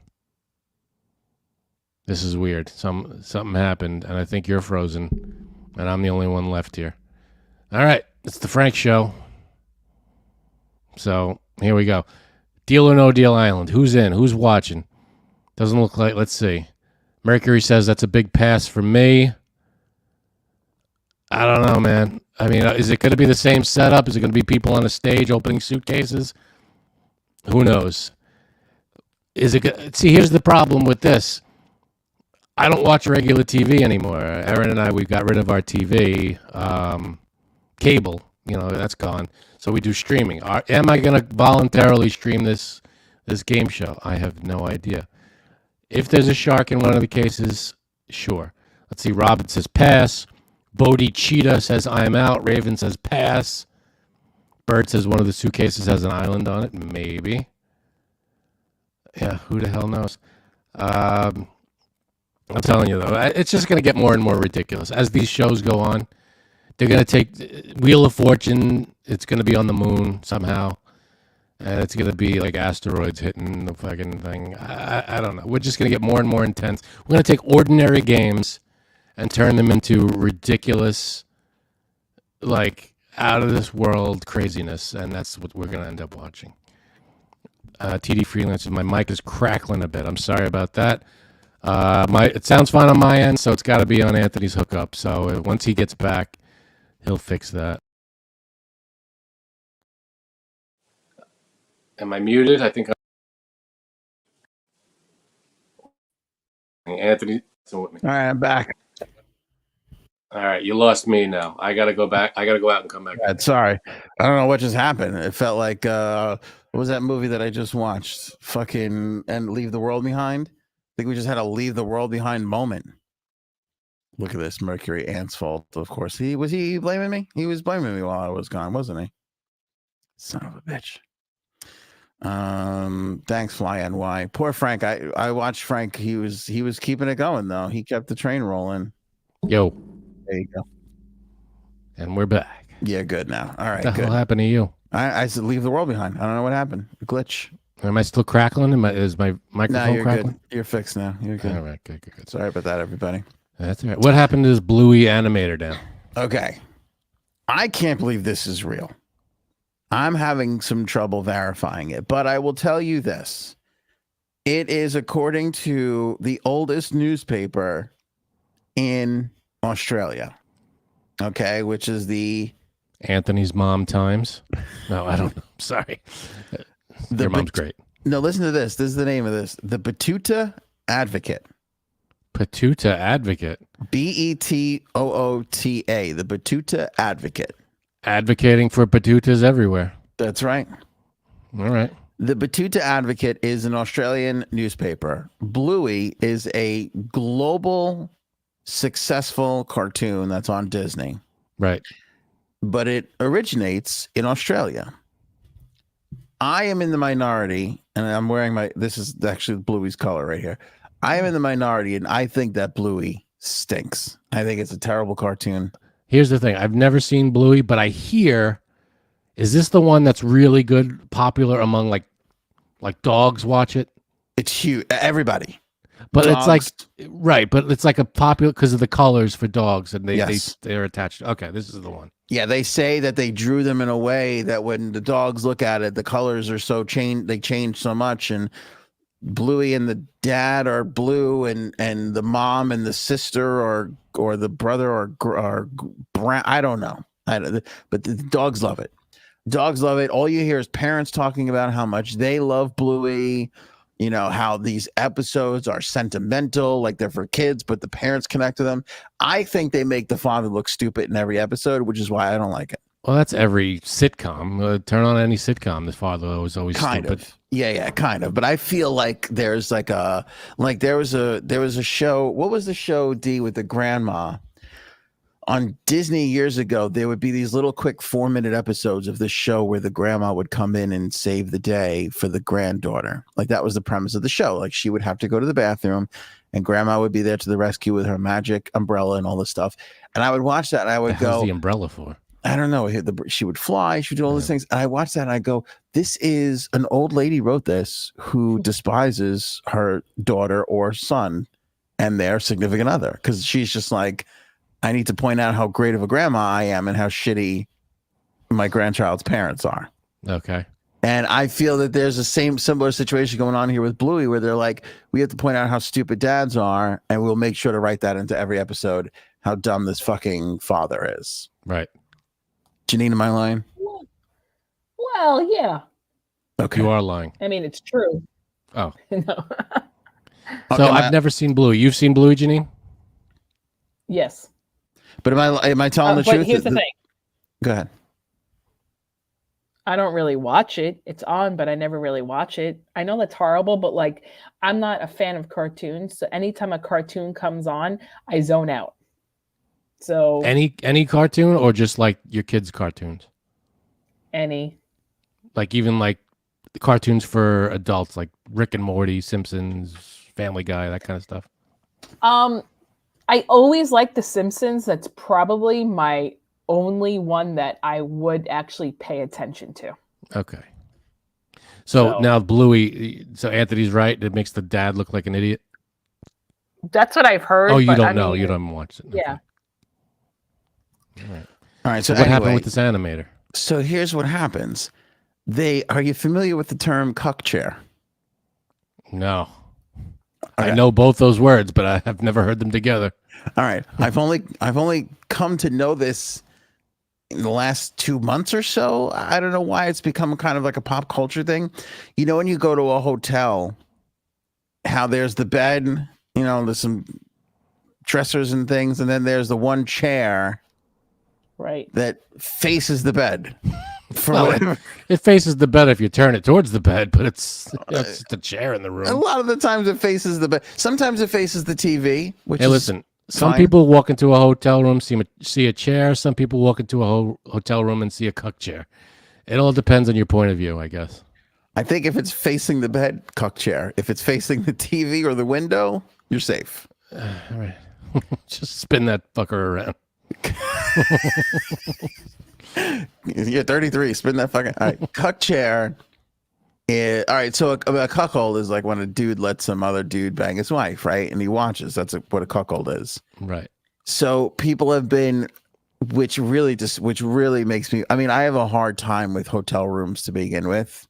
This is weird. Something happened, and I think you're frozen, and I'm the only one left here. All right, it's the Frank Show. So here we go. Deal or No Deal Island. Who's in? Who's watching? Doesn't look like. Let's see. Mercury says that's a big pass for me. I don't know, man. I mean, is it going to be the same setup? Is it going to be people on a stage opening suitcases? Who knows? Is it? See, here's the problem with this. I don't watch regular TV anymore. Erin and I, we got rid of our TV, cable. That's gone. So we do streaming. Am I going to voluntarily stream this game show? I have no idea. If there's a shark in one of the cases, sure. Let's see. Robin says pass. Bodie Cheetah says I'm out. Raven says pass. Bird says one of the suitcases has an island on it. Maybe. Yeah, who the hell knows? I'm telling you, though, it's just going to get more and more ridiculous. As these shows go on, they're going to take Wheel of Fortune. It's going to be on the moon somehow. And it's going to be like asteroids hitting the fucking thing. I don't know. We're just going to get more and more intense. We're going to take ordinary games and turn them into ridiculous, like, out-of-this-world craziness. And that's what we're going to end up watching. TD Freelancer, my mic is crackling a bit. I'm sorry about that. It sounds fine on my end, so it's got to be on Anthony's hookup. So once he gets back, he'll fix that. Am I muted? I think Anthony. With me. All right, I'm back. All right, you lost me now. I got to go back. I got to go out and come back. Sorry. I don't know what just happened. It felt like, what was that movie that I just watched? Fucking And Leave the World Behind? I think we just had a leave the world behind moment. Look at this. Mercury Ant's fault, of course. Was he blaming me? He was blaming me while I was gone, wasn't he? Son of a bitch. Thanks, Fly NY. Poor Frank. I watched Frank. He was keeping it going though. He kept the train rolling. Yo. There you go. And we're back. Yeah, good now. All right. What the hell happened to you? I said leave the world behind. I don't know what happened. A glitch. Am I still crackling? Is my microphone you're crackling? Good. You're fixed now. You're good. All right, good. Sorry about that, everybody. That's all right. What happened to this Bluey Animator now? Okay. I can't believe this is real. I'm having some trouble verifying it, but I will tell you this. It is according to the oldest newspaper in Australia. Okay, which is the Anthony's Mom Times. No, I don't know. Sorry. Your mom's great. No, listen to this. This is the name of this. The Betoota Advocate. Betoota Advocate. Betoota. The Betoota Advocate. Advocating for Betootas everywhere. That's right. All right. The Betoota Advocate is an Australian newspaper. Bluey is a global successful cartoon that's on Disney. Right. But it originates in Australia. I am in the minority, and I'm wearing this is actually Bluey's color right here. I am in the minority, and I think that Bluey stinks. I think it's a terrible cartoon. Here's the thing. I've never seen Bluey, but I hear, is this the one that's really good, popular among like dogs watch it? It's huge. Everybody. But Dogs. it's like, right, but it's like a popular because of the colors for dogs, and Yes. they're attached. Okay, this is the one. Yeah, they say that they drew them in a way that when the dogs look at it, the colors are so changed. They change so much, and Bluey and the dad are blue, and the mom and the sister or the brother are brown. I don't know. But the dogs love it. Dogs love it. All you hear is parents talking about how much they love Bluey. You know, how these episodes are sentimental, like they're for kids, but the parents connect to them. I think they make the father look stupid in every episode, which is why I don't like it. Well, that's every sitcom. Turn on any sitcom. The father was always Kind stupid. of. Yeah, kind of. But I feel like there's there was a show. What was the show, D, with the grandma? On Disney years ago, there would be these little quick 4-minute episodes of this show where the grandma would come in and save the day for the granddaughter. Like that was the premise of the show. Like she would have to go to the bathroom and grandma would be there to the rescue with her magic umbrella and all this stuff. And I would watch that and I would How's go, the umbrella for? I don't know. She would fly. She would do all these things. And I watched that and I go, this is an old lady wrote this who despises her daughter or son and their significant other. Because she's just like, I need to point out how great of a grandma I am and how shitty my grandchild's parents are. Okay. And I feel that there's a similar situation going on here with Bluey, where they're like, we have to point out how stupid dads are, and we'll make sure to write that into every episode, how dumb this fucking father is. Right. Janine, am I lying? Well, yeah. Okay. You are lying. I mean, it's true. Oh. No. So I've never seen Bluey. You've seen Bluey, Janine? Yes. But am I telling the but truth? here's the thing. Go ahead. I don't really watch it. It's on, but I never really watch it. I know that's horrible, but like, I'm not a fan of cartoons. So anytime a cartoon comes on, I zone out. So Any cartoon or just like your kids' cartoons? any. Like even like the cartoons for adults, like Rick and Morty, Simpsons, Family Guy, that kind of stuff. I always like The Simpsons. That's probably my only one that I would actually pay attention to. Okay. So now Bluey, so Anthony's right. It makes the dad look like an idiot. That's what I've heard. Oh, you but don't I know. mean, You don't watch it. Yeah. Okay. All right. All right. So So what happened anyway, with this animator? So here's what happens. Are you familiar with the term cuck chair? No. Okay. I know both those words, but I have never heard them together. All right. I've only come to know this in the last 2 months or so. I don't know why it's become kind of like a pop culture thing. You know, when you go to a hotel, how there's the bed, you know, there's some dressers and things, and then there's the one chair Right. that faces the bed. For Well, whatever. it faces the bed if you turn it towards the bed, but it's just a chair in the A room. lot of the times it faces the bed. Sometimes it faces the TV, which Hey, is listen. Some fine. people walk into a hotel room, see a chair. Some people walk into a hotel room and see a cuck chair. It all depends on your point of view, I guess. I think if it's facing the bed, cuck chair. If it's facing the TV or the window, you're safe. All right. Just spin that fucker around. You're 33. Spin that fucking. All right. Cuck chair. All right. So a cuckold is like when a dude lets some other dude bang his wife, right? And he watches. That's what a cuckold is. Right. So people have been, which really makes me. I mean, I have a hard time with hotel rooms to begin with.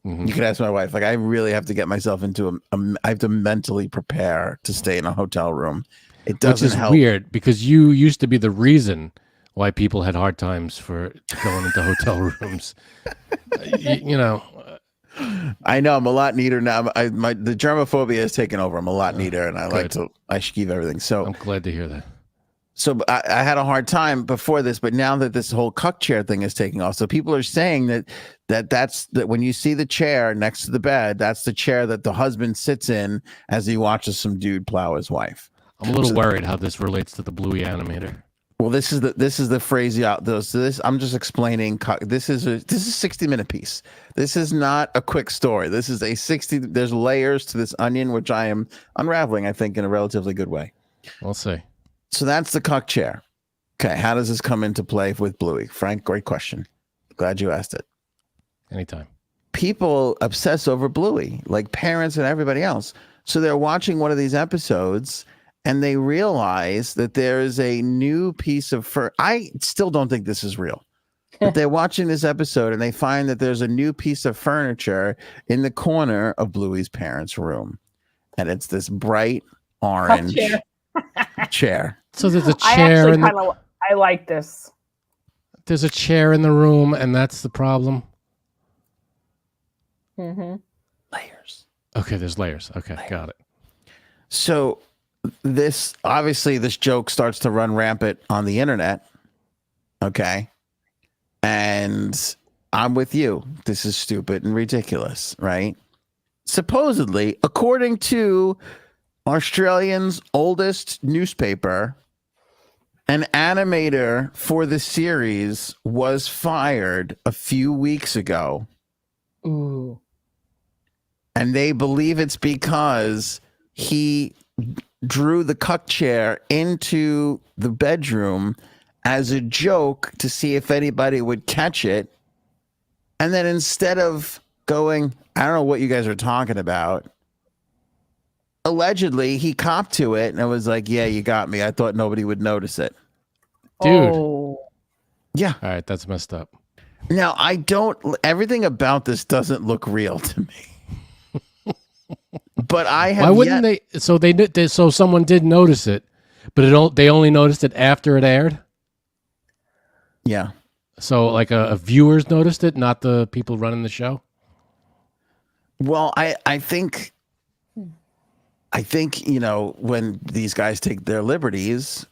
Mhm. You could ask my wife. Like, I really have to get myself into I have to mentally prepare to stay in a hotel room. It doesn't Which is help. weird because you used to be the reason why people had hard times for going into hotel rooms. You know, I know I'm a lot neater now. The germophobia has taken over. I'm a lot neater, and I skeeve everything. So I'm glad to hear that. So I had a hard time before this, but now that this whole cuck chair thing is taking off, so people are saying that when you see the chair next to the bed, that's the chair that the husband sits in as he watches some dude plow his wife. I'm a little worried how this relates to the Bluey Animator. Well, this is the phrase out though. So this I'm just explaining. This is a 60-minute piece. This is not a quick story. This is a 60. There's layers to this onion, which I am unraveling, I think, in a relatively good way. We'll see. So that's the cuck chair. Okay, how does this come into play with Bluey? Frank, great question. Glad you asked it. Anytime. People obsess over Bluey, like parents and everybody else. So they're watching one of these episodes and they realize that there is a new piece of fur. I still don't think this is real. But they're watching this episode and they find that there's a new piece of furniture in the corner of Bluey's parents' room. And it's this bright orange chair. So there's a chair in the, I like this. there's a chair in the room, and that's the problem. Mm-hmm. Layers. Okay, there's layers. Okay, got it. So this joke starts to run rampant on the internet. Okay. And I'm with you. This is stupid and ridiculous, right? Supposedly, according to Australia's oldest newspaper, an animator for the series was fired a few weeks ago. Ooh. And they believe it's because he drew the cuck chair into the bedroom as a joke to see if anybody would catch it. And then instead of going, I don't know what you guys are talking about, allegedly he copped to it and was like, yeah, you got me. I thought nobody would notice it. Dude. Oh. Yeah. All right, that's messed up. Now, everything about this doesn't look real to me. But I have. Why wouldn't they? So so someone did notice it, but they only noticed it after it aired. Yeah. So like a viewers noticed it, not the people running the show. Well, I think when these guys take their liberties,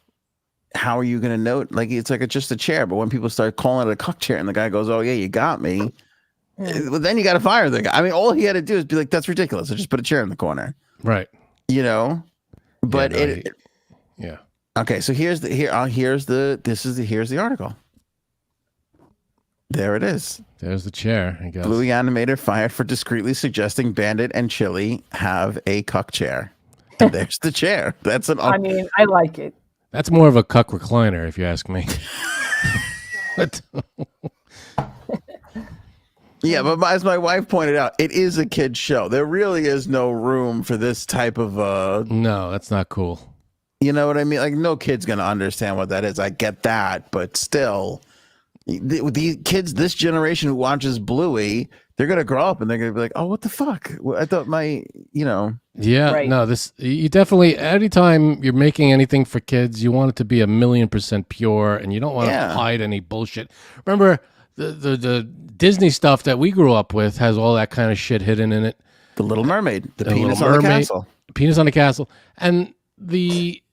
how are you going to know? Like it's just a chair, but when people start calling it a cuck chair, and the guy goes, "Oh yeah, you got me," well, then you got to fire the guy. I mean, all he had to do is be like, "That's ridiculous. I just put a chair in the corner." Right. But yeah. Okay, so here's the article. There it is. There's the chair, I guess. Bluey Animator fired for discreetly suggesting Bandit and Chili have a cuck chair. And there's the chair. That's I mean, I like it. That's more of a cuck recliner, if you ask me. But yeah, but as my wife pointed out, it is a kid's show. There really is no room for this type of no, that's not cool. You know what I mean? Like no kid's gonna understand what that is. I get that, but still, the kids, this generation who watches Bluey, they're gonna grow up and they're gonna be like, "Oh, what the fuck? I thought Yeah, Right. no, you definitely, anytime you're making anything for kids, you want it to be 1,000,000% pure, and you don't want to hide any bullshit. Remember, the Disney stuff that we grew up with has all that kind of shit hidden in it. The Little Mermaid, the penis Little on the Mermaid, castle. Penis on the castle. And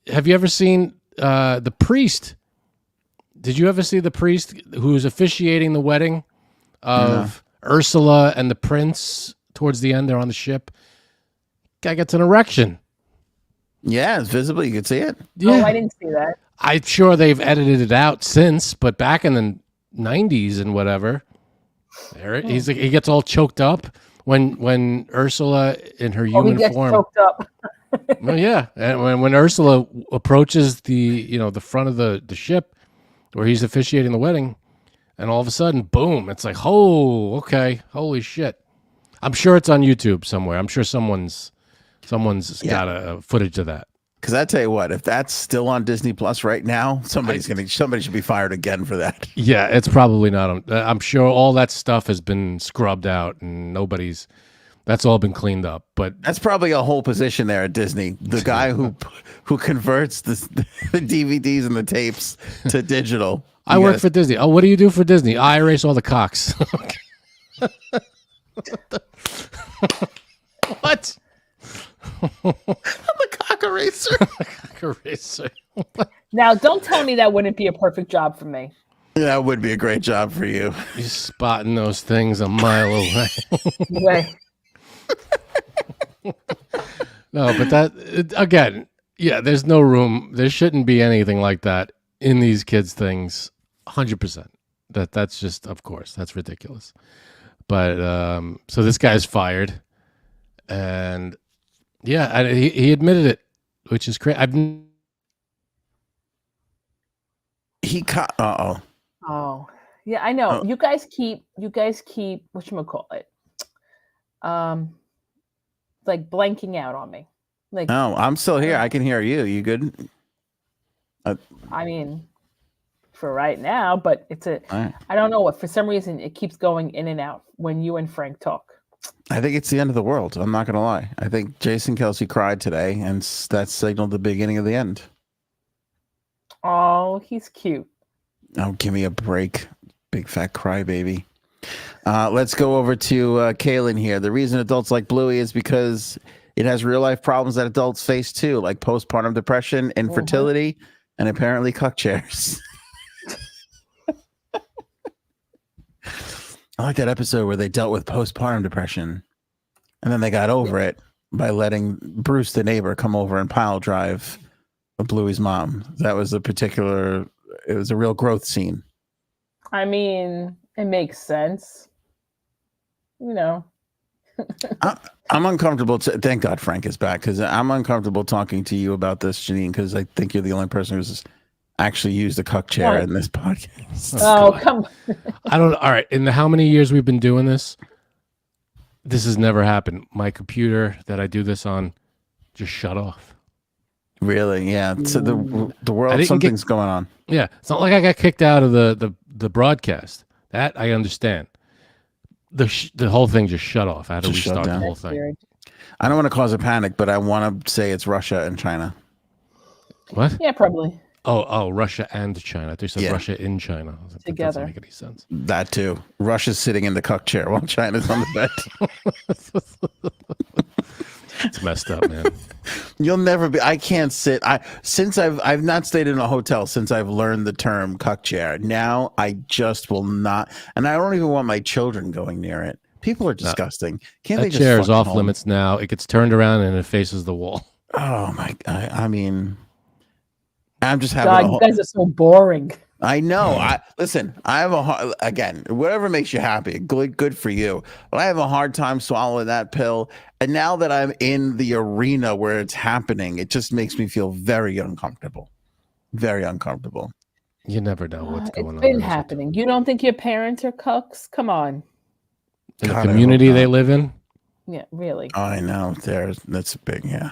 have you ever seen the priest? Did you ever see the priest who's officiating the wedding of Ursula and the prince towards the end? They're on the ship. Guy gets an erection. Yeah, it's visible. You could see it. Yeah. Oh, I didn't see that. I'm sure they've edited it out since, but back in the 90s and whatever, he gets all choked up when Ursula in her human He gets form. choked up. Well, yeah, and when Ursula approaches the front of the ship where he's officiating the wedding, and all of a sudden, boom! It's like, oh, okay, holy shit! I'm sure it's on YouTube somewhere. I'm sure someone's got a footage of that. Because I tell you what, if that's still on Disney Plus right now, somebody should be fired again for that. Yeah, it's probably not. I'm sure all that stuff has been scrubbed out, and that's all been cleaned up. But that's probably a whole position there at Disney. The guy who converts the DVDs and the tapes to digital. I work for Disney. Oh, what do you do for Disney? I erase all the cocks. What? I'm a cock eraser. Cock eraser. Now, don't tell me that wouldn't be a perfect job for me. Yeah, that would be a great job for you. You're spotting those things a mile away. Right. No, but again, yeah, there's no room. There shouldn't be anything like that in these kids' things. 100%. That's just, of course, that's ridiculous. But so this guy's fired, and yeah, he admitted it, which is crazy. Oh, yeah, I know. Oh. You guys keep whatchamacallit, like blanking out on me. Like, Oh, I'm still here. I can hear you. You good? I mean, for right now, but All right. I don't know what, for some reason it keeps going in and out when you and Frank talk. I think it's the end of the world. I'm not going to lie. I think Jason Kelce cried today, and that signaled the beginning of the end. Oh, he's cute. Oh, give me a break. Big fat crybaby. Let's go over to Kaylin here. The reason adults like Bluey is because it has real life problems that adults face too, like postpartum depression, infertility, and apparently cuck chairs. I like that episode where they dealt with postpartum depression, and then they got over it by letting Bruce, the neighbor, come over and pile drive Bluey's mom. That was it was a real growth scene. I mean, it makes sense. You know. I'm uncomfortable. Thank God Frank is back, because I'm uncomfortable talking to you about this, Janine, because I think you're the only person who's actually used a cuck chair in this podcast. Oh, come on. I don't. All right. In the how many years we've been doing this, this has never happened. My computer that I do this on just shut off. Really? Yeah. So the world, something's going on. Yeah. It's not like I got kicked out of the broadcast. That I understand. The whole thing just shut off. I had to Just shut restart the down. whole thing. I don't want to cause a panic, but I want to say it's Russia and China. What? Yeah, probably. Oh, Russia and China. I thought you said Yeah. Russia in China. I was like, that Together. doesn't make any sense. That too. Russia's sitting in the cuck chair while China's on the bed. It's messed up, man. You'll never be. I can't sit. I've not stayed in a hotel since I've learned the term cuck chair. Now I just will not, and I don't even want my children going near it. People are disgusting. Can't they That just chair is fucking off home? limits now. It gets turned around and it faces the wall. Oh my! I mean, I'm just having. God, you guys are so boring. I know. Listen. I have again. Whatever makes you happy, good for you. But I have a hard time swallowing that pill. And now that I'm in the arena where it's happening, it just makes me feel very uncomfortable. Very uncomfortable. You never know what's going on. It's been happening. You don't think your parents are cucks? Come on. In the God, I community hope they not. live in, Yeah, really. I know. That's big. Yeah,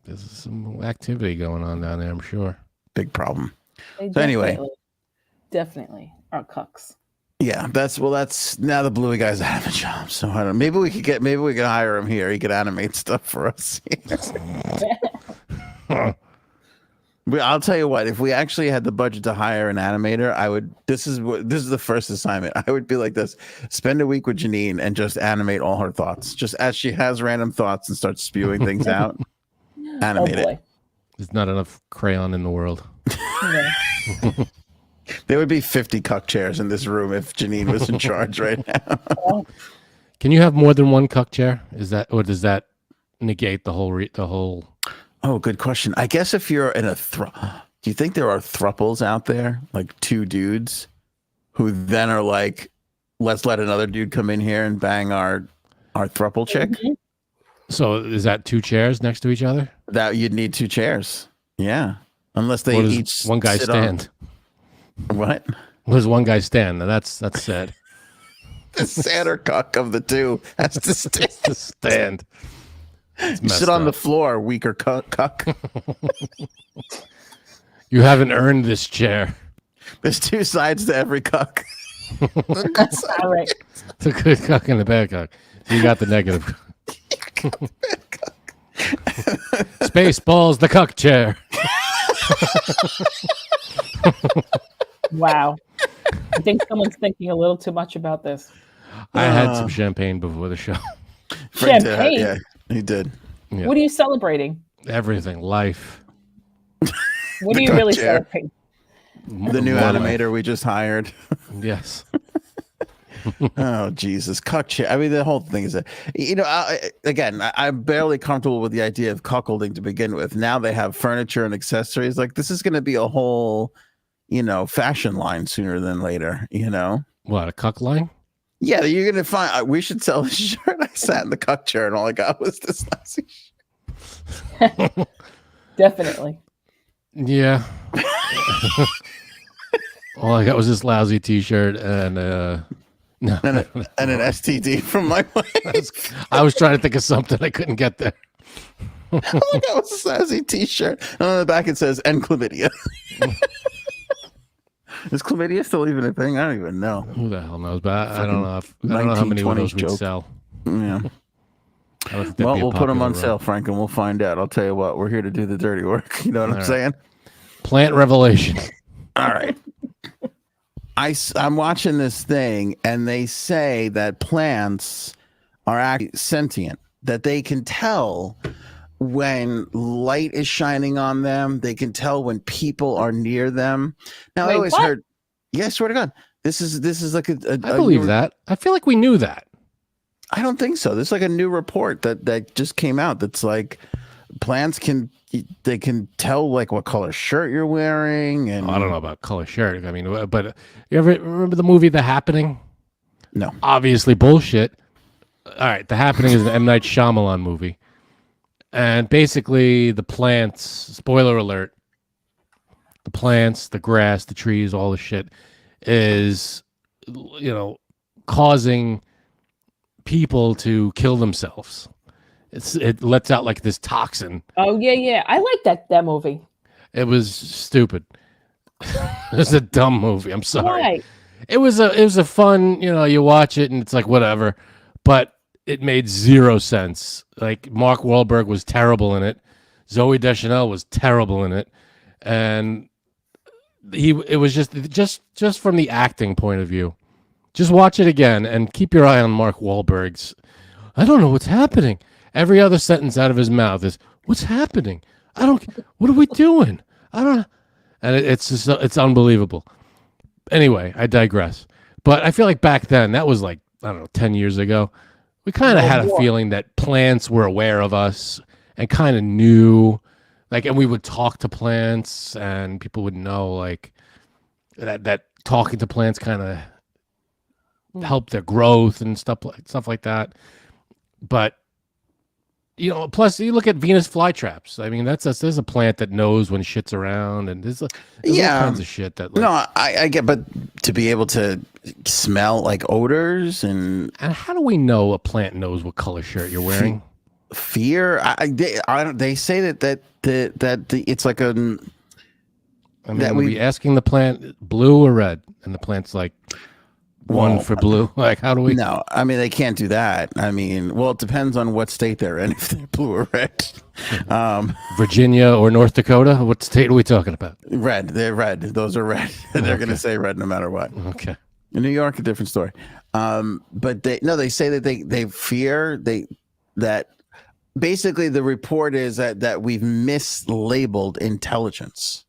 there's some activity going on down there, I'm sure. big problem. They So anyway. definitely are cucks. Yeah, that's now the Bluey guys have a job. So I don't. Maybe we could hire him here. He could animate stuff for us. I'll tell you what. If we actually had the budget to hire an animator, I would. This is the first assignment. I would be like this: spend a week with Janine and just animate all her thoughts, just as she has random thoughts and starts spewing things out. Animate it. There's not enough crayon in the world. Yeah. There would be 50 cuck chairs in this room if Janine was in charge right now. Can you have more than one cuck chair? Or does that negate the whole? Oh, good question. I guess if you're in do you think there are thruples out there, like two dudes, who then are like, let's let another dude come in here and bang our thruple chick? Mhm. So is that two chairs next to each other? That you'd need two chairs. Yeah, unless they Or does each one guy sit on- stand? What? Or does one guy stand? Now that's sad. The sadder cuck of the two has to stand. To stand. It's You messed sit on the up. floor, weaker cuck. You haven't earned this chair. There's two sides to every cuck. All right. It's a good cuck and a bad cuck. So you got the negative. Space balls, the cuck chair. Wow. I think someone's thinking a little too much about this. I had some champagne before the show. Frank did, Champagne? yeah, he did. Yeah. What are you celebrating? Everything, life. What are you cuck really chair. celebrating? The new More life. animator we just hired. Yes. Oh Jesus, cuck chair. I mean, the whole thing is that, I'm barely comfortable with the idea of cuckolding to begin with. Now they have furniture and accessories. Like, this is going to be a whole, fashion line sooner than later. What, a cuck line? Yeah, you're gonna find. We should sell a shirt. I sat in the cuck chair and all I got was this lousy Definitely. Yeah. All I got was this lousy T-shirt and no. And an STD from my wife. I was trying to think of something. I couldn't get there. Oh my God, it's a sassy T-shirt. And on the back it says "and chlamydia." Is chlamydia still even a thing? I don't even know. Who the hell knows? But I don't know. I don't know how many of those we'd sell. Yeah. Well, we'll put them on sale, Frank, and we'll find out. I'll tell you what. We're here to do the dirty work. You know what I'm saying? Plant revelation. All right. I'm watching this thing, and they say that plants are actually sentient, that they can tell when light is shining on them. They can tell when people are near them. Now, I always heard, yeah, swear to God, this is like I believe that. I feel like we knew that. I don't think so. There's like a new report that just came out that's like plants can tell like what color shirt you're wearing. And I don't know about color shirt. I mean, but you ever remember the movie The Happening? No. Obviously bullshit. All right, The Happening is an M. Night Shyamalan movie. And basically the plants, spoiler alert, the plants, the grass, the trees, all the shit is, causing people to kill themselves. It lets out like this toxin. Oh yeah. I like that movie. It was stupid. It was a dumb movie. I'm sorry. Why? It was a fun, you watch it and it's like whatever, but it made zero sense. Like Mark Wahlberg was terrible in it. Zoe Deschanel was terrible in it. And it was just from the acting point of view. Just watch it again and keep your eye on Mark Wahlberg's. I don't know what's happening. Every other sentence out of his mouth is, "What's happening? What are we doing? I don't." And it's unbelievable. Anyway, I digress. But I feel like back then, that was like, I don't know, 10 years ago, we kind of had a feeling that plants were aware of us and kind of knew, like, and we would talk to plants and people would know, like, that talking to plants kind of helped their growth and stuff like that. But plus you look at Venus flytraps. I mean, there's a plant that knows when shit's around, and there's all kinds of shit that. Like, no, I get, but to be able to smell like odors and how do we know a plant knows what color shirt you're wearing? Fear. They say that it's like a. I mean, we asking the plant blue or red, and the plant's like. One for blue. Like, how do we? No, I mean, they can't do that. I mean, well, it depends on what state they're in, if they're blue or red. Virginia or North Dakota? What state are we talking about? Red. They're red. Those are red. They're going to say red no matter what. Okay. In New York, a different story. But they say that they fear that basically the report is that we've mislabeled intelligence.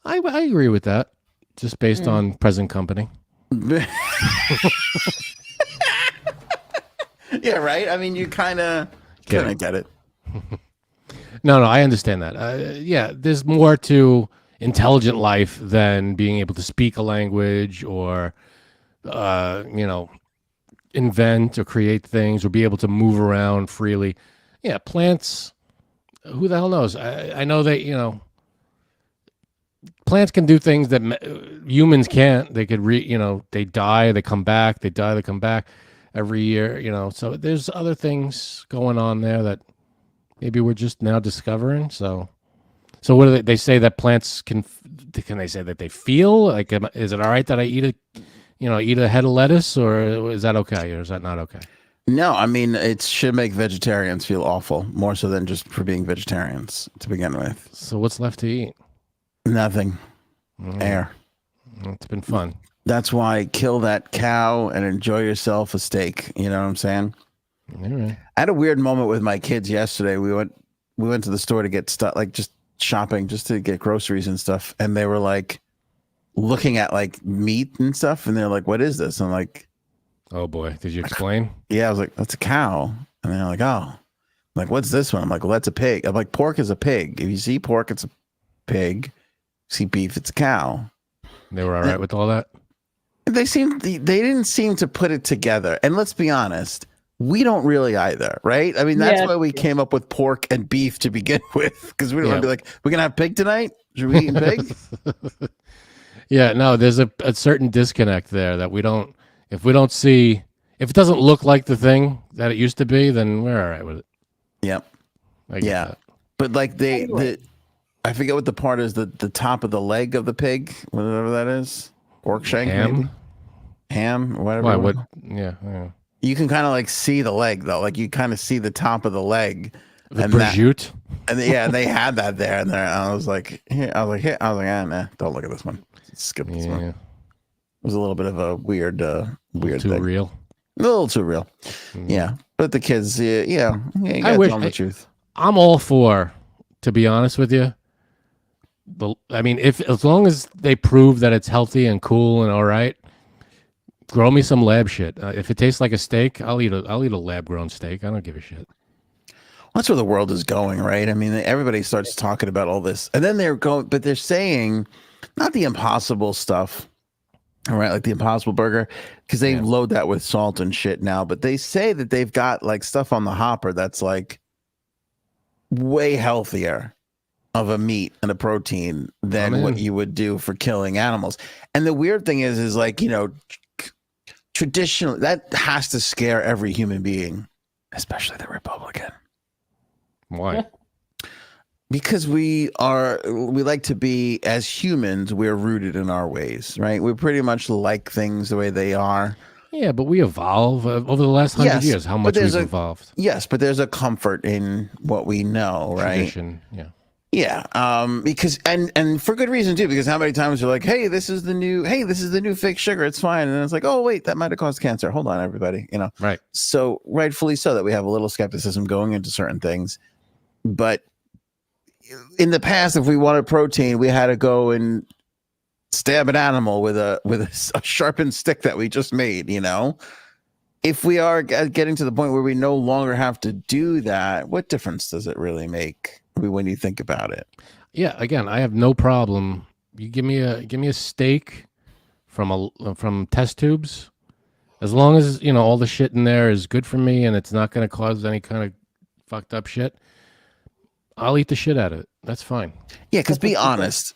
I agree with that, just based on present company. Yeah, right. I mean, you kind of get it. No, I understand that. Yeah, there's more to intelligent life than being able to speak a language or, invent or create things or be able to move around freely. Yeah, plants. Who the hell knows? I know that plants can do things that humans can't. They could they die, they come back, they die, they come back every year, so there's other things going on there that maybe we're just now discovering. So what do they say that plants can they say that they feel like, is it all right that I eat a head of lettuce, or is that okay? Or is that not okay? No, I mean, it should make vegetarians feel awful, more so than just for being vegetarians to begin with. So what's left to eat? Nothing. Air. It's been fun. That's why kill that cow and enjoy yourself a steak. You know what I'm saying? All right. I had a weird moment with my kids yesterday. We went to the store to get stuff, like just shopping, just to get groceries and stuff. And they were like looking at like meat and stuff. And they're like, "What is this?" I'm like, "Oh boy, did you explain?" Yeah, I was like, "That's a cow." And they're like, "Oh." I'm like, "What's this one?" I'm like, "Well, that's a pig." I'm like, "Pork is a pig. If you see pork, it's a pig. See beef, it's a cow." They were all right with all that? They didn't seem to put it together. And let's be honest, we don't really either, right? I mean, that's why we came up with pork and beef to begin with, because we don't want to be like, "We're gonna have pig tonight? Should we eat pig?" Yeah, no, there's a certain disconnect there that we don't. If we don't see, if it doesn't look like the thing that it used to be, then we're all right with it. Yep. I get Yeah. that. But like Anyway. I forget what the part is, the top of the leg of the pig, whatever that is. Orc shank, Ham? maybe? Ham, whatever. Why? it was. What? Yeah. You can kind of like see the leg though. Like you kind of see the top of the leg. The And that- prosciutto. And they had that there, and there. I was like, nah, don't look at this one. Skip this one. Yeah. It was a little bit of a weird Too thing. real. A little too real. Yeah, but the kids, you I got wish- to tell them the truth. I'm all for, to be honest with you. I mean, if as long as they prove that it's healthy and cool and all right, grow me some lab shit. If it tastes like a steak, I'll eat a lab grown steak. I don't give a shit. That's where the world is going, right? I mean, everybody starts talking about all this, and then they're saying not the impossible stuff, all right, like the Impossible Burger, because they load that with salt and shit now. But they say that they've got like stuff on the hopper that's like way healthier of a meat and a protein than what you would do for killing animals. And the weird thing is like, traditionally that has to scare every human being, especially the Republican. Why? Because we like to be, as humans, we're rooted in our ways, right? We pretty much like things the way they are. Yeah, but we evolve over the last 100 years. How much we've evolved? Yes, but there's a comfort in what we know, right? Tradition, yeah. Yeah, because and for good reason too. Because how many times you're like, hey, this is the new fake sugar, it's fine, and then it's like, oh wait, that might have caused cancer. Hold on, everybody, Right. So rightfully so that we have a little skepticism going into certain things, but in the past, if we wanted protein, we had to go and stab an animal with a sharpened stick that we just made. If we are getting to the point where we no longer have to do that, what difference does it really make when you think about it? Yeah, again, I have no problem. You give me a steak from test tubes, as long as all the shit in there is good for me and it's not going to cause any kind of fucked up shit. I'll eat the shit out of it. That's fine. Yeah, because be honest,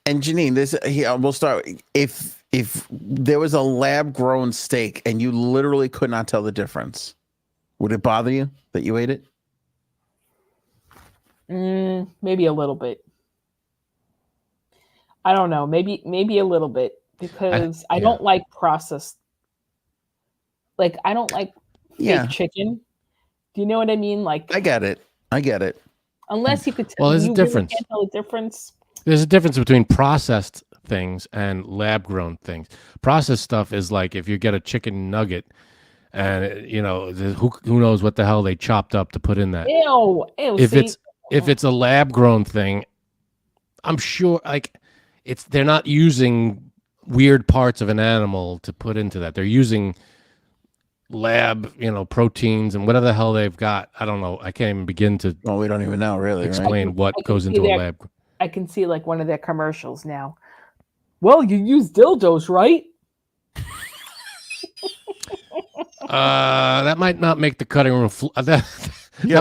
and Janine, we'll start. If there was a lab grown steak and you literally could not tell the difference, would it bother you that you ate it? Maybe a little bit. I don't know. Maybe a little bit, because I don't like processed. Like, I don't like fake chicken. Do you know what I mean? Like, I get it. Unless you could tell. Well, there's a difference. Really can't tell the difference. There's a difference between processed things and lab grown things. Processed stuff is like if you get a chicken nugget and who knows what the hell they chopped up to put in that. Ew. If it's a lab grown thing, I'm sure they're not using weird parts of an animal to put into that. They're using lab, proteins and whatever the hell they've got. I don't know. I can't even begin to. Well, we don't even know really. Explain what goes into a lab. I can see like one of their commercials now. Well, you use dildos, right? That might not make the cutting room. That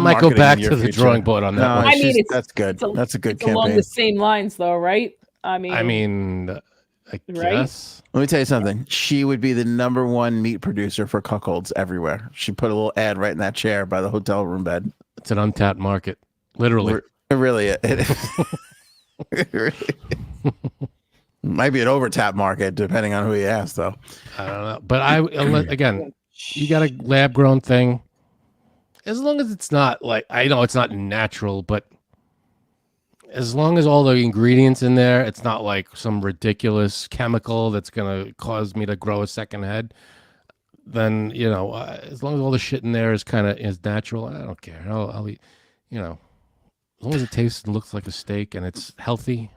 might go back to the drawing board on that. No, one. That's good. That's a good campaign. Along the same lines, though, right? I guess. Let me tell you something. She would be the #1 meat producer for cuckolds everywhere. She put a little ad right in that chair by the hotel room bed. It's an untapped market, literally. It really is. Might be an overtap market depending on who you ask, though. I don't know, but again, you got a lab grown thing. As long as it's not like, I know it's not natural, but as long as all the ingredients in there, it's not like some ridiculous chemical that's going to cause me to grow a second head, then, as long as all the shit in there is natural, I don't care. I'll eat, as long as it tastes and looks like a steak and it's healthy,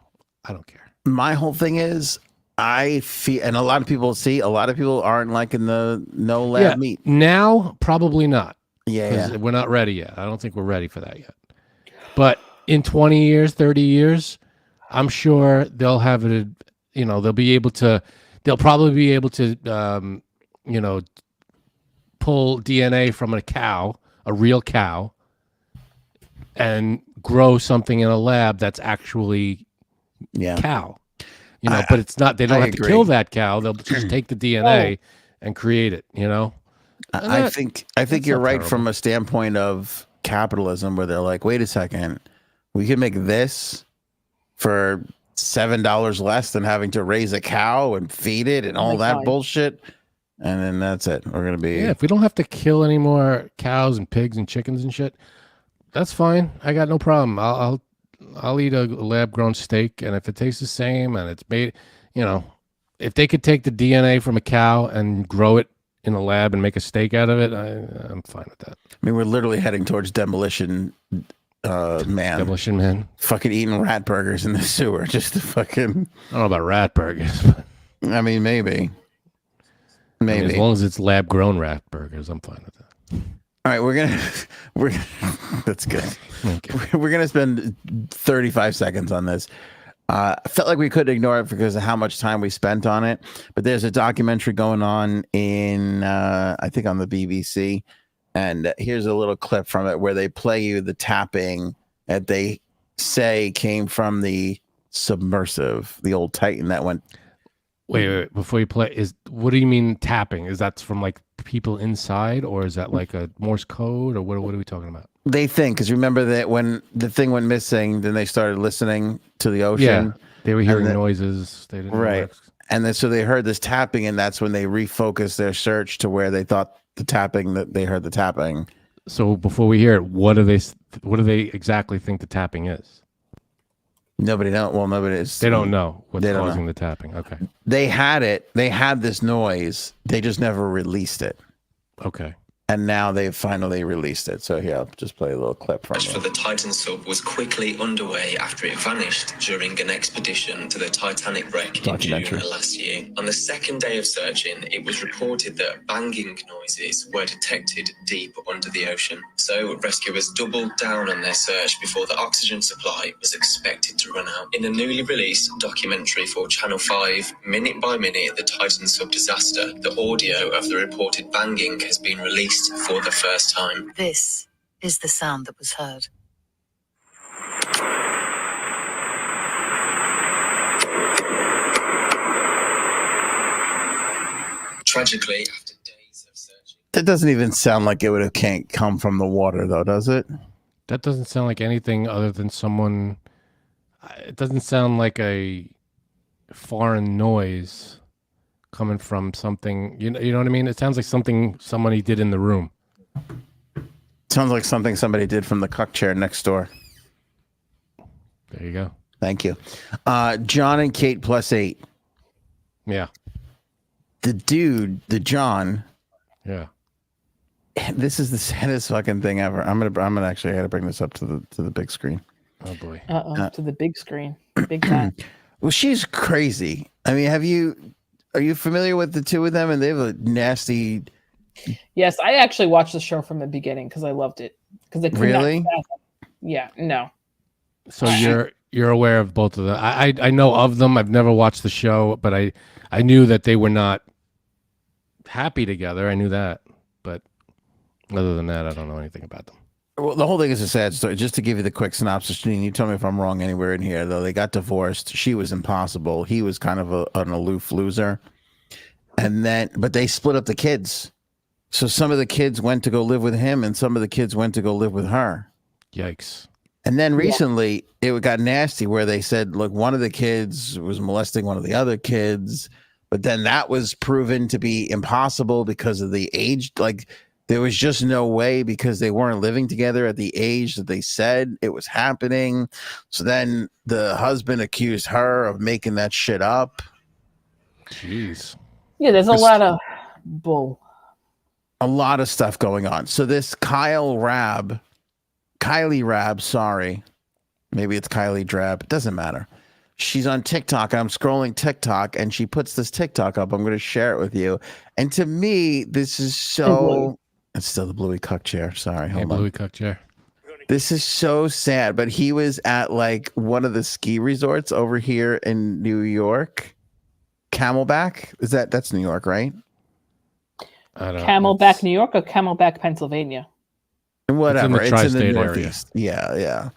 I don't care. My whole thing is, I feel, and a lot of people aren't liking the no lab meat. Now, probably not. Yeah. We're not ready yet. I don't think we're ready for that yet. But in 20 years, 30 years, I'm sure they'll have it, they'll probably be able to, pull DNA from a cow, a real cow, and grow something in a lab that's actually cow. you know. But it's not. They don't I have to agree. kill that cow. They'll just take the DNA and create it. You know. And I think you're not right terrible. from a standpoint of capitalism, where they're like, wait a second, we can make this for $7 less than having to raise a cow and feed it and all that God. bullshit. And then that's it. We're gonna be If we don't have to kill any more cows and pigs and chickens and shit, that's fine. I got no problem. I'll eat a lab grown steak, and if it tastes the same and it's made, you know, if they could take the DNA from a cow and grow it in a lab and make a steak out of it, I'm fine with that. I mean, we're literally heading towards demolition, man. Demolition Man. Fucking eating rat burgers in the sewer, just to fucking. I don't know about rat burgers, but I mean, maybe. I mean, as long as it's lab grown rat burgers, I'm fine with that. All right, we're that's good. Okay. We're gonna spend 35 seconds on this. I felt like we couldn't ignore it because of how much time we spent on it. But there's a documentary going on in, I think, on the BBC, and here's a little clip from it where they play you the tapping that they say came from the submersive, the old Titan that went. Wait, before you play, what do you mean tapping? Is that from like people inside, or is that like a Morse code, or what are we talking about? They think, because remember that when the thing went missing, then they started listening to the ocean. Yeah, they were hearing noises. They didn't know Right. what- And then so they heard this tapping, and that's when they refocused their search to where they thought the tapping, that they heard the tapping. So before we hear it, what do they exactly think the tapping is? Nobody know. Well, nobody is. They don't know what's They don't causing know. the tapping. Okay. They had it. They had this noise. They just never released it. Okay. And now they've finally released it. So here, I'll just play a little clip from Search for it. the Titan sub was quickly underway after it vanished during an expedition to the Titanic wreck in Documentary. June last year. On the second day of searching, it was reported that banging noises were detected deep under the ocean. So rescuers doubled down on their search before the oxygen supply was expected to run out. In a newly released documentary for Channel 5, Minute by Minute, the Titan sub disaster, the audio of the reported banging has been released for the first time. This is the sound that was heard. Tragically, after days of searching, It doesn't even sound like it would have can't come from the water, though, does it? That doesn't sound like anything other than someone. It doesn't sound like a foreign noise coming from something. You know what I mean? It sounds like something somebody did in the room. Sounds like something somebody did from the cuck chair next door. There you go. Thank you. John and Kate +8. Yeah. The dude, the John. Yeah. This is the saddest fucking thing ever. I'm gonna actually I gotta bring this up to the big screen. Oh boy. To the big screen, big time. Well, she's crazy. I mean, are you familiar with the two of them? And they have a nasty. Yes, I actually watched the show from the beginning because I loved it. Because they could Really? Yeah, no. So you're aware of both of them. I know of them. I've never watched the show, but I knew that they were not happy together. I knew that, but other than that, I don't know anything about them. Well, the whole thing is a sad story. Just to give you the quick synopsis, Janine, you tell me if I'm wrong anywhere in here. Though they got divorced, she was impossible. He was kind of an aloof loser, but they split up the kids. So some of the kids went to go live with him, and some of the kids went to go live with her. Yikes. And then recently it got nasty where they said, look, one of the kids was molesting one of the other kids, but then that was proven to be impossible because of the age. Like there was just no way because they weren't living together at the age that they said it was happening. So then the husband accused her of making that shit up. Jeez. Yeah, there's a lot of bull. A lot of stuff going on. So this Kylie Rab, sorry. Maybe it's Kylie Drab. It doesn't matter. She's on TikTok. I'm scrolling TikTok and she puts this TikTok up. I'm going to share it with you. And to me, this is so... It's still the Bluey cuck chair. Sorry. Hey, Hold on. Bluey cuck chair. This is so sad. But he was at like one of the ski resorts over here in New York. Camelback? That's New York, right? I don't. Camelback, New York, or Camelback, Pennsylvania? Whatever. It's in the tri-state area. Northeast. Yeah.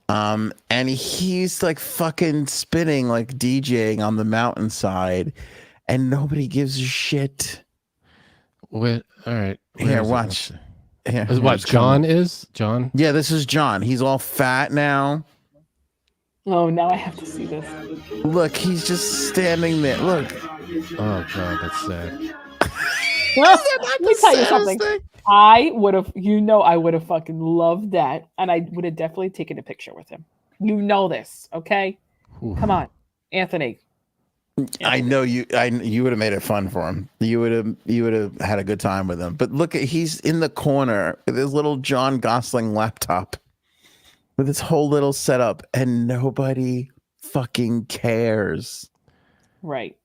And he's like fucking spinning, like DJing on the mountainside, and nobody gives a shit. Wait, all right. Here, watch. Here, Is what John is? John? Yeah, this is John. He's all fat now. Oh, now I have to see this. Look, he's just standing there. Look. Oh god, that's sad. Well, let me tell you something. Thing? I would have, I would have fucking loved that, and I would have definitely taken a picture with him. You know this, okay? Ooh. Come on, Anthony. I know you. You would have made it fun for him. You would have had a good time with him. But look, he's in the corner with his little John Gosling laptop, with his whole little setup, and nobody fucking cares. Right.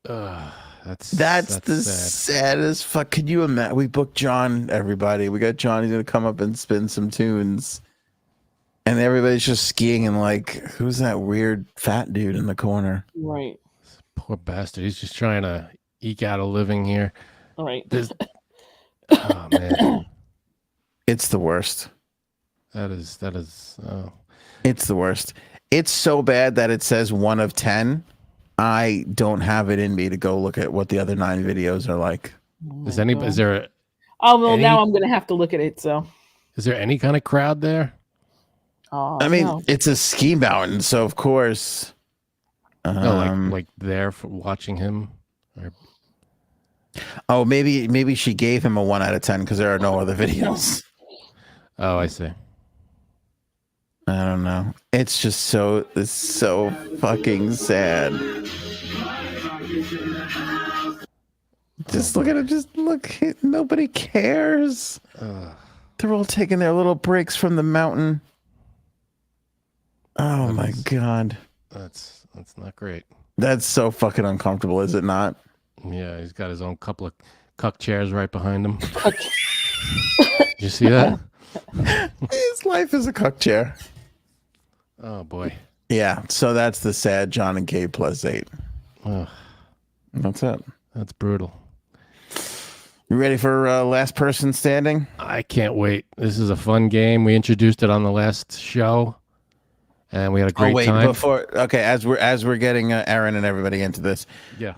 That's the saddest fuck. Could you imagine? We booked John, everybody. We got John. He's gonna come up and spin some tunes, and everybody's just skiing and like, who's that weird fat dude in the corner? Right. Poor bastard. He's just trying to eke out a living here. All right. Oh man, It's the worst. that is. Oh. It's the worst. It's so bad that it says 1 of 10. I don't have it in me to go look at what the other 9 videos are like. Is there Oh well, any- now I'm gonna have to look at it. So. is there any kind of crowd there? Oh, I mean, no. it's a ski mountain, so of course. No, like there for watching him. Or... Oh, maybe she gave him a 1 out of 10 because there are no other videos. Oh, I see. I don't know. It's so fucking sad. Just look at it. Just look. Nobody cares. They're all taking their little breaks from the mountain. Oh my god. That's not great. That's so fucking uncomfortable, is it not? Yeah, he's got his own couple of cuck chairs right behind him. Did you see that? His life is a cuck chair. Oh boy. Yeah, so that's the sad John and Kate +8. Ugh, That's it. that's brutal. You ready for last person standing? I can't wait. This is a fun game. We introduced it on the last show, and we had a great time. As we're getting Aaron and everybody into this, Yeah.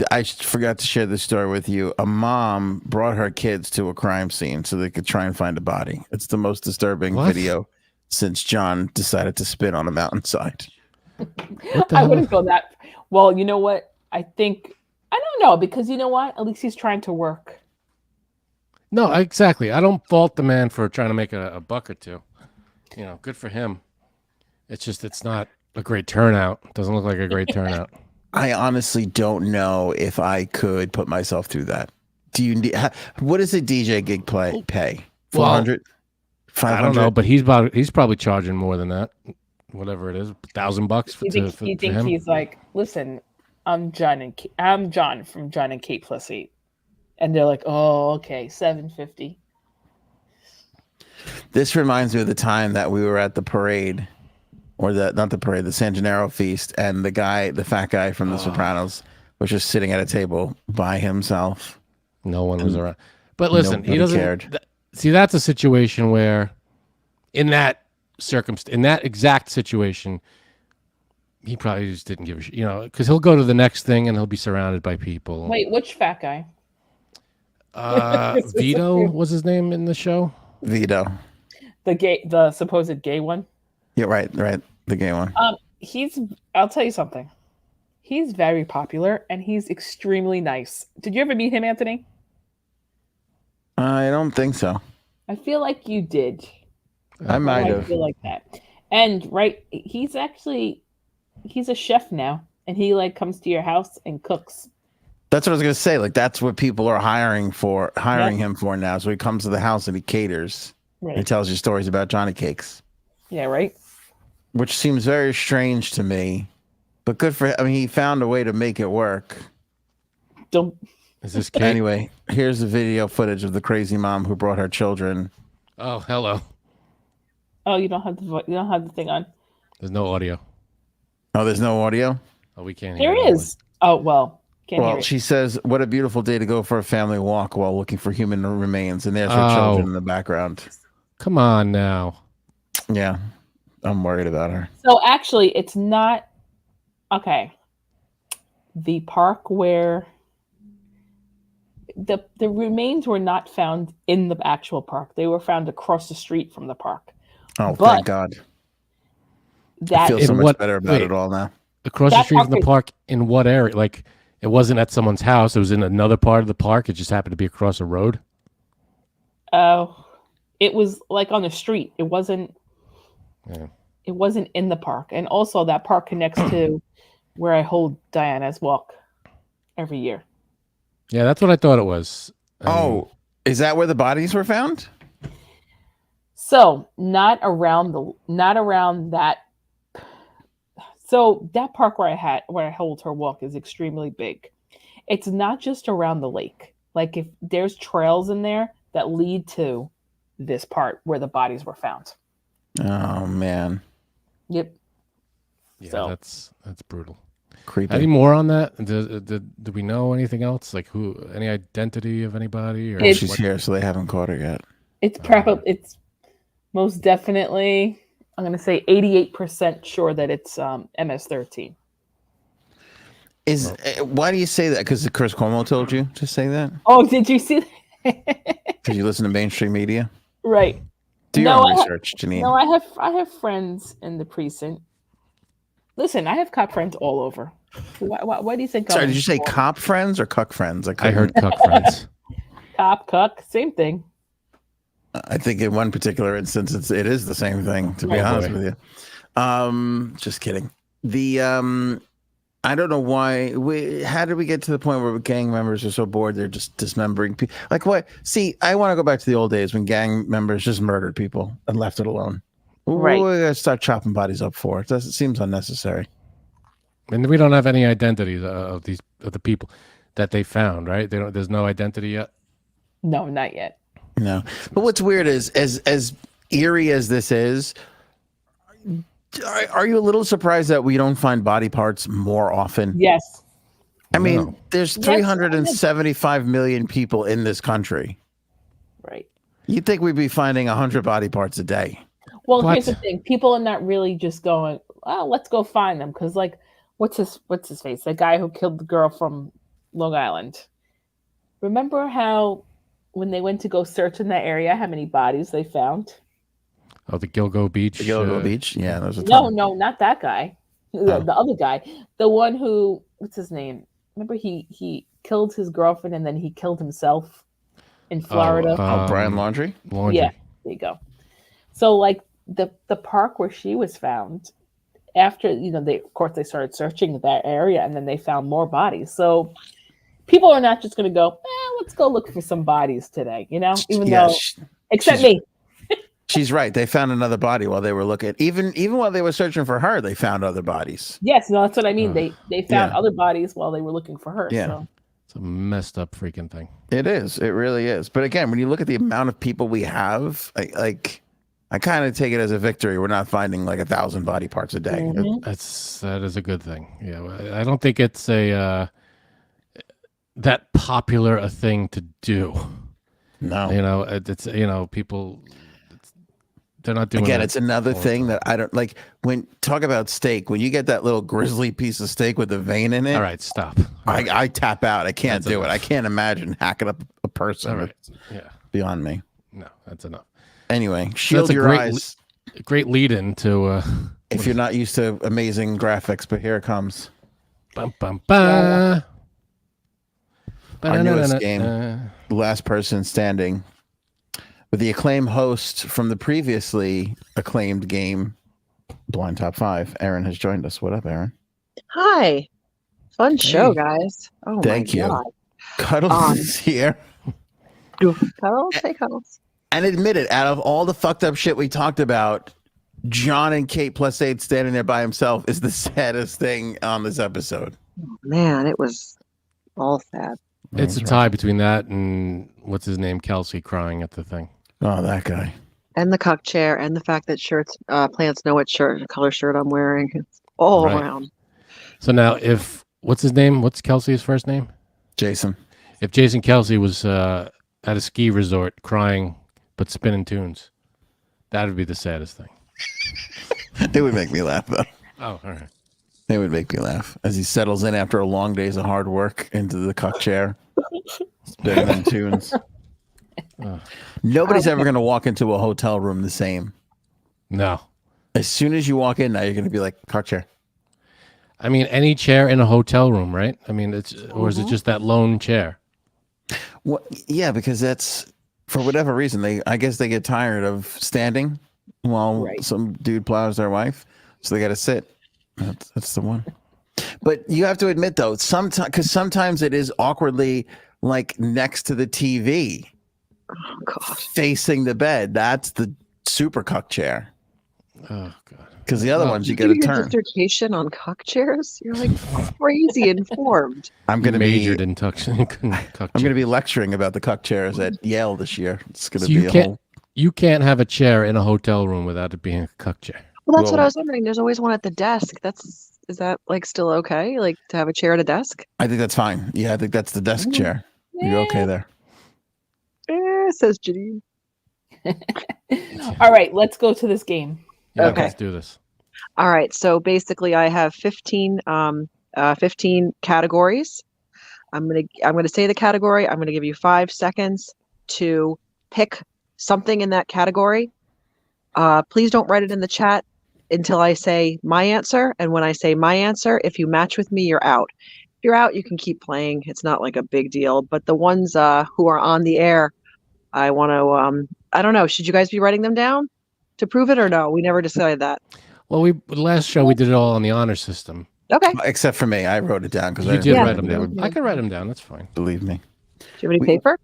I forgot to share this story with you. A mom brought her kids to a crime scene so they could try and find a body. It's the most disturbing video since John decided to spin on a mountainside. I wouldn't go that. Well, you know what? I don't know, because you know what? At least he's trying to work. No, exactly. I don't fault the man for trying to make a buck or two. You know, good for him. It's just it's not a great turnout. It doesn't look like a great turnout. I honestly don't know if I could put myself through that. Do you need? What does a DJ gig pay? 400, 500? I don't know, but he's probably charging more than that. Whatever it is, $1,000 for You think him. he's like, listen, I'm John from John and Kate +8, and they're like, oh, okay, $750. This reminds me of the time that we were at the parade, or not the parade, the San Gennaro feast, and the fat guy from The Sopranos, was just sitting at a table by himself. No one was around. But listen, he Nobody doesn't cared. See, that's a situation where, in that exact situation, he probably just didn't give a shit, because he'll go to the next thing and he'll be surrounded by people. Wait, which fat guy? Vito was his name in the show. Vito. The supposed gay one? Yeah, right. The gay one. I'll tell you something. He's very popular and he's extremely nice. Did you ever meet him, Anthony? I don't think so. I feel like you did. I might I have. feel like that. And he's a chef now, and he comes to your house and cooks. That's what I was gonna say. Like, that's what people are hiring him for now. So he comes to the house and he caters. Right. He tells you stories about Johnny Cakes. Yeah, right. Which seems very strange to me, but good for him. I mean, he found a way to make it work. Don't. Is this Kate? Anyway, here's the video footage of the crazy mom who brought her children. Oh, hello. Oh, you don't have the thing on. There's no audio. Oh, there's no audio? Oh, we can't hear There it. is. Oh well. Can't hear Well, it. she says, what a beautiful day to go for a family walk while looking for human remains. And there's her children in the background. Come on now. Yeah. I'm worried about her. So actually, it's not okay. The park where the remains were not found in the actual park. They were found across the street from the park. Oh, But thank God. I That feel so In much what- better about wait. it all now. Across the That street from the park park, in what area? Like, it wasn't at someone's house. It was in another part of the park. It just happened to be across a road. it was like on the street. It wasn't. Yeah. It wasn't in the park, and also that park connects to where I hold Diana's walk every year. Yeah, that's what I thought it was. Oh, is that where the bodies were found? So not around that. So that park where I hold her walk is extremely big. It's not just around the lake. Like if there's trails in there that lead to this part where the bodies were found. Oh man, Yep. Yeah, So- that's brutal. creepy. Any more on that? Do we know anything else? Like any identity of anybody? Or It's- She's here, so they haven't caught her yet. It's probably it's most definitely I'm gonna say 88% sure that it's MS-13. Why do you say that? Because Chris Cuomo told you to say that? Oh, did you see that? Because you listen to mainstream media? Right. Do your No, own I ha- research, Janine. No, I have friends in the precinct. Listen, I have cop friends all over. Why do you think? Sorry, I'm did you say all- cop friends or cuck friends? I heard cuck friends. cop, cuck, same thing? I think in one particular instance, it is the same thing. To be Oh, honest boy. with you, just kidding. I don't know why. How did we get to the point where gang members are so bored they're just dismembering people? Like what? See, I want to go back to the old days when gang members just murdered people and left it alone. Right. What we gotta start chopping bodies up for? It seems unnecessary. And we don't have any identities of the people that they found, right? There's no identity yet. No, not yet. No, but what's weird is as eerie as this is, are you a little surprised that we don't find body parts more often? Yes. I mean, No. there's Yes, 375 million people in this country. Right. You'd think we'd be finding 100 body parts a day. Well, What? here's the thing: people are not really just going, "Oh, let's go find them," because, like, what's his face? The guy who killed the girl from Long Island. Remember how when they went to go search in that area, how many bodies they found? Oh, the Gilgo Beach. Gilgo Beach? Yeah, there's a No, ton. no, not that guy. The other guy, the one who, what's his name? Remember he killed his girlfriend and then he killed himself in Florida. Brian Laundrie? Laundry. Yeah, there you go. So like the park where she was found, after they of course they started searching that area and then they found more bodies. So people are not just going to go, let's go look for some bodies today, even Yeah, though except me. She's right. They found another body while they were looking. Even while they were searching for her, they found other bodies. Yes, no, that's what I mean. They found Yeah. other bodies while they were looking for her. Yeah. So. It's a messed up freaking thing. It is. It really is. But again, when you look at the amount of people we have, I kind of take it as a victory. We're not finding like 1,000 body parts a day. Mhm. That is a good thing. Yeah, well, I don't think it's that popular a thing to do. No. It's people. They're not doing. Again, that it's another all the thing time. that I don't like. When talk about steak, when you get that little grizzly piece of steak with the vein in it, All right, stop. All right. I tap out. I can't That's do it. enough. I can't imagine hacking up a person. All right. It's Yeah. beyond me. No, that's enough. Anyway, shield a your great eyes A great lead-in to. if you're not used to amazing graphics. But here it comes. Bum, bum, bum. Our newest Ba-na-na-na-na. game. The last person standing. With the acclaimed host from the previously acclaimed game, Blind Top 5, Aaron has joined us. What up, Aaron? Hi. Fun show, Hey. guys. Oh Thank my you. God. Cuddles is here. Cuddles, hey Cuddles. And admit it, out of all the fucked up shit we talked about, John and Kate +8 standing there by himself is the saddest thing on this episode. Man, it was all sad. It's a tie between that and what's his name, Kelce, crying at the thing. Oh, that guy. And the cuck chair and the fact that plants know what color shirt I'm wearing. It's all Right. around. So now, what's his name? What's Kelce's first name? Jason. If Jason Kelce was at a ski resort crying but spinning tunes, that would be the saddest thing. It would make me laugh though. Oh, all right. It would make me laugh as he settles in after a long days of hard work into the cuck chair, spinning them tunes. Nobody's ever going to walk into a hotel room the same. No. As soon as you walk in, now you're going to be like, cuck chair. I mean, any chair in a hotel room, right? I mean, or is it just that lone chair? Well, yeah, because that's for whatever reason. I guess they get tired of standing while some dude plows their wife, so they got to sit. That's the one. But you have to admit though, sometimes it is awkwardly like next to the TV, facing the bed. That's the super cuck chair. Oh God! Because the other ones you got to your turn. dissertation on cuck chairs? You're like crazy informed. I'm going to majored in cuck. I'm going to be lecturing about the cuck chairs at Yale this year. It's going to So be a whole. You can't have a chair in a hotel room without it being a cuck chair. Well, that's what I was wondering. There's always one at the desk. Is that like still okay? Like to have a chair at a desk? I think that's fine. Yeah, I think that's the desk chair. You're okay there. Says Janine. All right, let's go to this game. Yeah, Okay. let's do this. All right. So basically, I have 15 categories. I'm gonna say the category. I'm gonna give you 5 seconds to pick something in that category. Please don't write it in the chat until I say my answer. And when I say my answer, if you match with me, you're out. If you're out, you can keep playing. It's not like a big deal. But the ones who are on the air, I want to. I don't know. Should you guys be writing them down to prove it or no? We never decided that. Well, last show we did it all on the honor system. Okay. Except for me, I wrote it down because You did write them down. I can write them down. That's fine. Believe me. Do you have any paper?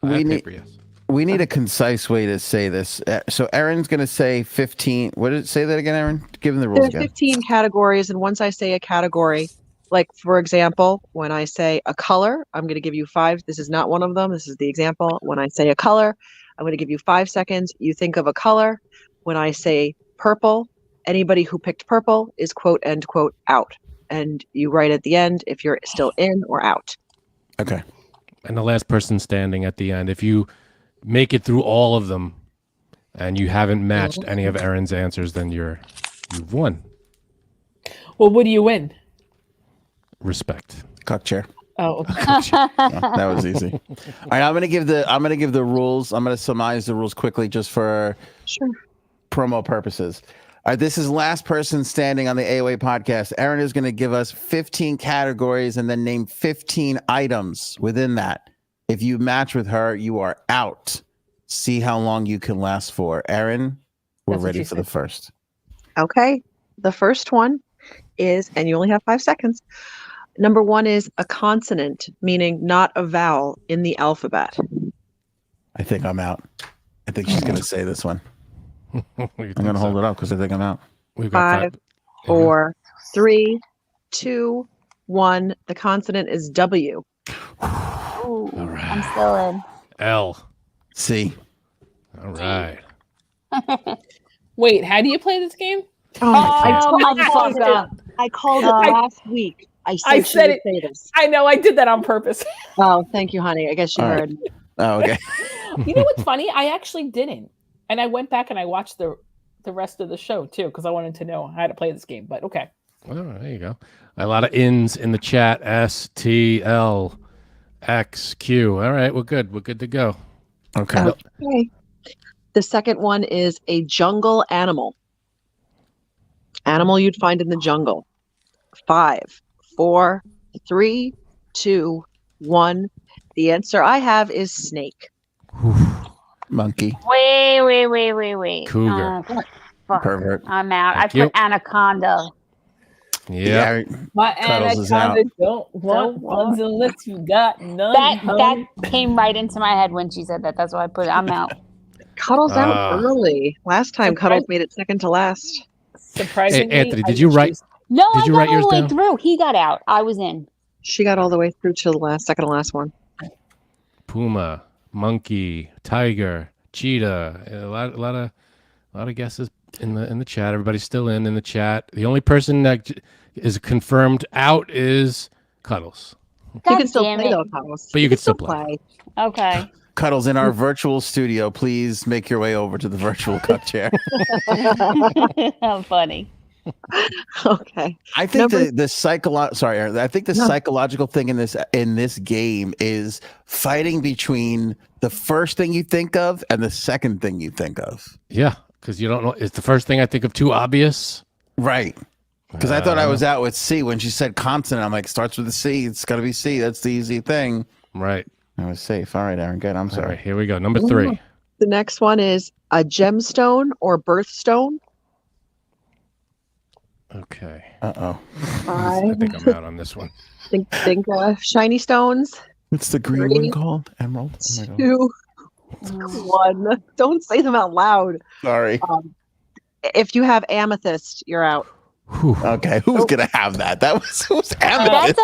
I have need- paper, yes. We need a concise way to say this. So Erin's going to say 15. What did it say that again, Erin? Give him the rules There's again. 15 categories, and once I say a category, like for example, when I say a color, I'm going to give you 5. This is not one of them. This is the example. When I say a color, I'm going to give you 5 seconds. You think of a color. When I say purple, anybody who picked purple is quote end quote out, and you write at the end if you're still in or out. Okay. And the last person standing at the end, if you make it through all of them and you haven't matched any of Erin's answers, then you've won. Well, what do you win? Respect. Cuck chair. Oh, okay. That was easy. All right, I'm gonna give the rules. I'm gonna summarize the rules quickly just for promo purposes. All right, this is last person standing on the AOA podcast. Erin is gonna give us 15 categories and then name 15 items within that. If you match with her, you are out. See how long you can last for. Erin, we're That's what ready she for the said. first. Okay. The first one is, and you only have 5 seconds. Number 1 is a consonant, meaning not a vowel in the alphabet. I think I'm out. I think she's gonna say this one. I'm I'm gonna hold it up because I think I'm out. We've got 5, 4, 3, 2, 1. The consonant is W. Ooh, All right. I'm still in. L. C. All right. Wait, how do you play this game? Oh, motherfucker. I called it I- last week. I I she said would it. say this. I know I did that on purpose. Oh, thank you, honey. I guess you All right. heard. Oh, okay. You know what's funny? I actually didn't, and I went back and I watched the rest of the show too because I wanted to know how to play this game. But okay, Well, there you go. A lot of ins in the chat. S, T, L, X, Q. All right, we're good. We're good to go. Okay. Okay. The second one is a jungle animal. Animal you'd find in the jungle. 5, 4, 3, 2, 1. The answer I have is snake. Monkey. Wait. Cougar. Fuck. Pervert. I'm out. Thank I you. put anaconda. Yeah. my Cuddles is anaconda don't want ones unless you got none. honey. That came right into my head when she said that. That's why I put it. I'm out. Cuddles Ah. out early. Last time Okay. Cuddles made it second to last. Surprisingly, Hey, Anthony, I did you write- choose- No, Did I you got write all yours the way down? through. He got out. I was in. She got all the way through to the second to last one. Puma, monkey, tiger, cheetah. A lot of guesses in the chat. Everybody's still in the chat. The only person that is confirmed out is Cuddles. You God can still damn play it. though, Cuddles. But you can still play. Okay. Cuddles, in our virtual studio, please make your way over to the virtual cuck chair. How funny. Okay. I think Number- the sorry, Aaron, I think the No. psychological thing in this game is fighting between the first thing you think of and the second thing you think of. Yeah, because you don't know. Is the first thing I think of too obvious? Right. Because I thought I was out with C when she said consonant. I'm like, starts with a C. It's got to be C. That's the easy thing. Right. I was safe. All right, Aaron. Good. I'm All sorry. right, here we go. Number 3. The next one is a gemstone or birthstone. Okay. Uh-oh. I think I'm out on this one. Think shiny stones. What's the green Three, one called? Emerald? Oh my God. 2, Mm. 1. Don't say them out loud. Sorry. If you have amethyst, you're out. Whew. Okay. Who's going to have that? That was who's amethyst.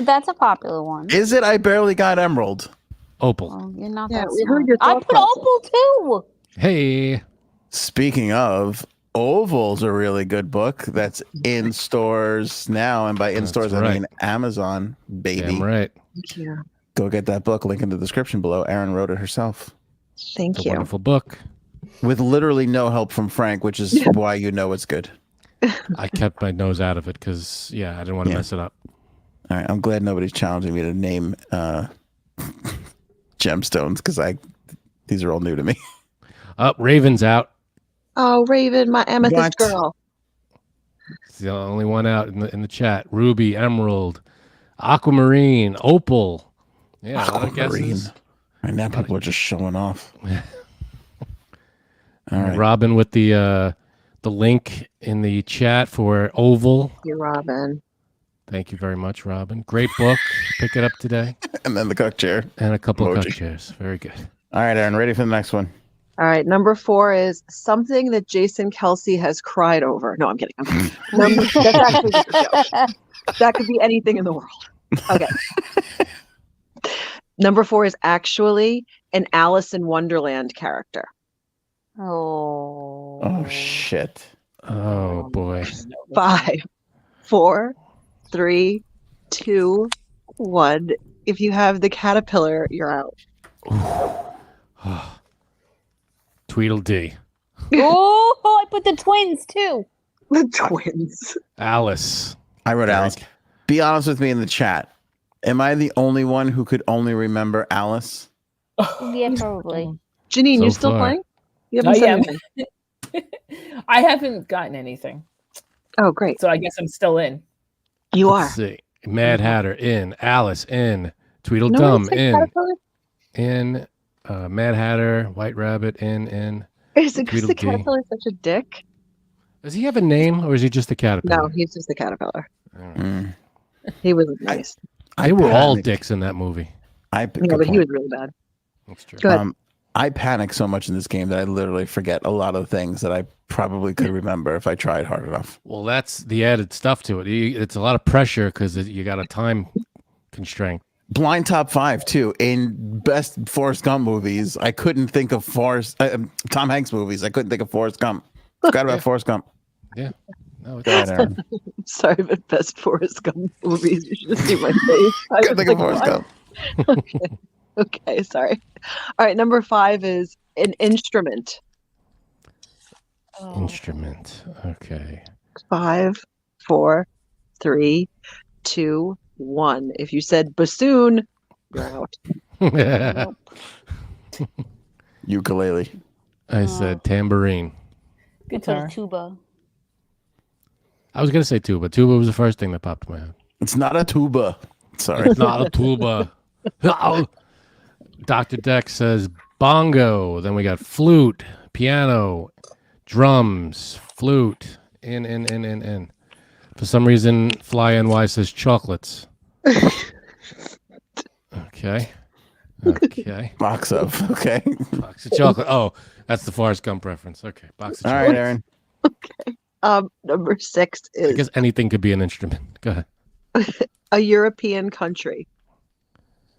That's a popular one. Is it? I barely got emerald. Opal. Oh, you're not Yeah, that we smart. heard your I thought put process. opal too. Hey. Speaking of, Oval's a really good book that's in stores now. And by in That's stores, right. I mean Amazon, baby. Damn right. Thank you. Go get that book. Link in the description below. Aaron wrote it herself Thank A you. wonderful book. with literally no help from Frank, which is why you know it's good. I kept my nose out of it because, I didn't want to Yeah. mess it up. All right. I'm glad nobody's challenging me to name gemstones because these are all new to me. Up, Raven's out. Oh, Raven, my amethyst What? girl. It's the only one out in the chat. Ruby, Emerald, Aquamarine, Opal. Yeah, a lot of guesses. Right now, people are just showing off. All right. Robin with the link in the chat for Oval. You're Robin. Thank you very much, Robin. Great book. Pick it up today. And then the cook chair. And a couple of Emoji. cuck chairs. Very good. All right, Aaron, ready for the next one? All right, number 4 is something that Jason Kelce has cried over. No, I'm kidding. That's actually just a joke. That could be anything in the world. Okay. Number 4 is actually an Alice in Wonderland character. Oh. Oh, shit. Oh, boy. 5, 4, 3, 2, 1. If you have the caterpillar, you're out. Tweedledee. Oh, I put the twins too. The twins. Alice. I wrote Very Alice. Be honest with me in the chat. Am I the only one who could only remember Alice? Yeah, probably. Janine, So you still far. playing? You haven't I said am. anything. I haven't gotten anything, Oh, great. so I guess I'm still in. You are. Let's see. Mad Hatter in. Alice in. Nobody Tweedledum said in. caterpillar? In. Mad Hatter. White Rabbit in. Is it because the Tweedledee. caterpillar such a dick? Does he have a name or is he just a caterpillar? No, he's just the caterpillar. All right. Mm. He was nice. They were all panicked. dicks in that movie. Yeah, Good but he point. was really bad. That's true. Go ahead. I panic so much in this game that I literally forget a lot of things that I probably could remember if I tried hard enough. Well, that's the added stuff to it. It's a lot of pressure because you got a time constraint. Blind top 5 too. In best Forrest Gump movies, I couldn't think of Tom Hanks movies. I couldn't think of Forrest Gump. Forgot about Forrest Gump. No, it's Go ahead, Aaron. Sorry, but best Forrest Gump movies. You should have seen my face. I Couldn't was think of like, Forrest what? Gump. Okay, sorry. All right, number 5 is an instrument. instrument. Okay. 5, 4, 3, 2, 1. If you said bassoon, you're out. Ukulele. I said tambourine. Guitar. Tuba. I was gonna say tuba. Tuba was the first thing that popped in my head. It's not a tuba. Sorry. It's not a tuba. Oh. Dr. Dex says bongo. Then we got flute, piano, drums, flute. In. For some reason, Fly NY says chocolates. Okay. Box of. Okay. Box of chocolate. Oh, that's the Forrest Gump reference. Okay. Box of All chocolate. right, Aaron. Number 6 I is guess anything could be an instrument. Go ahead. a European country.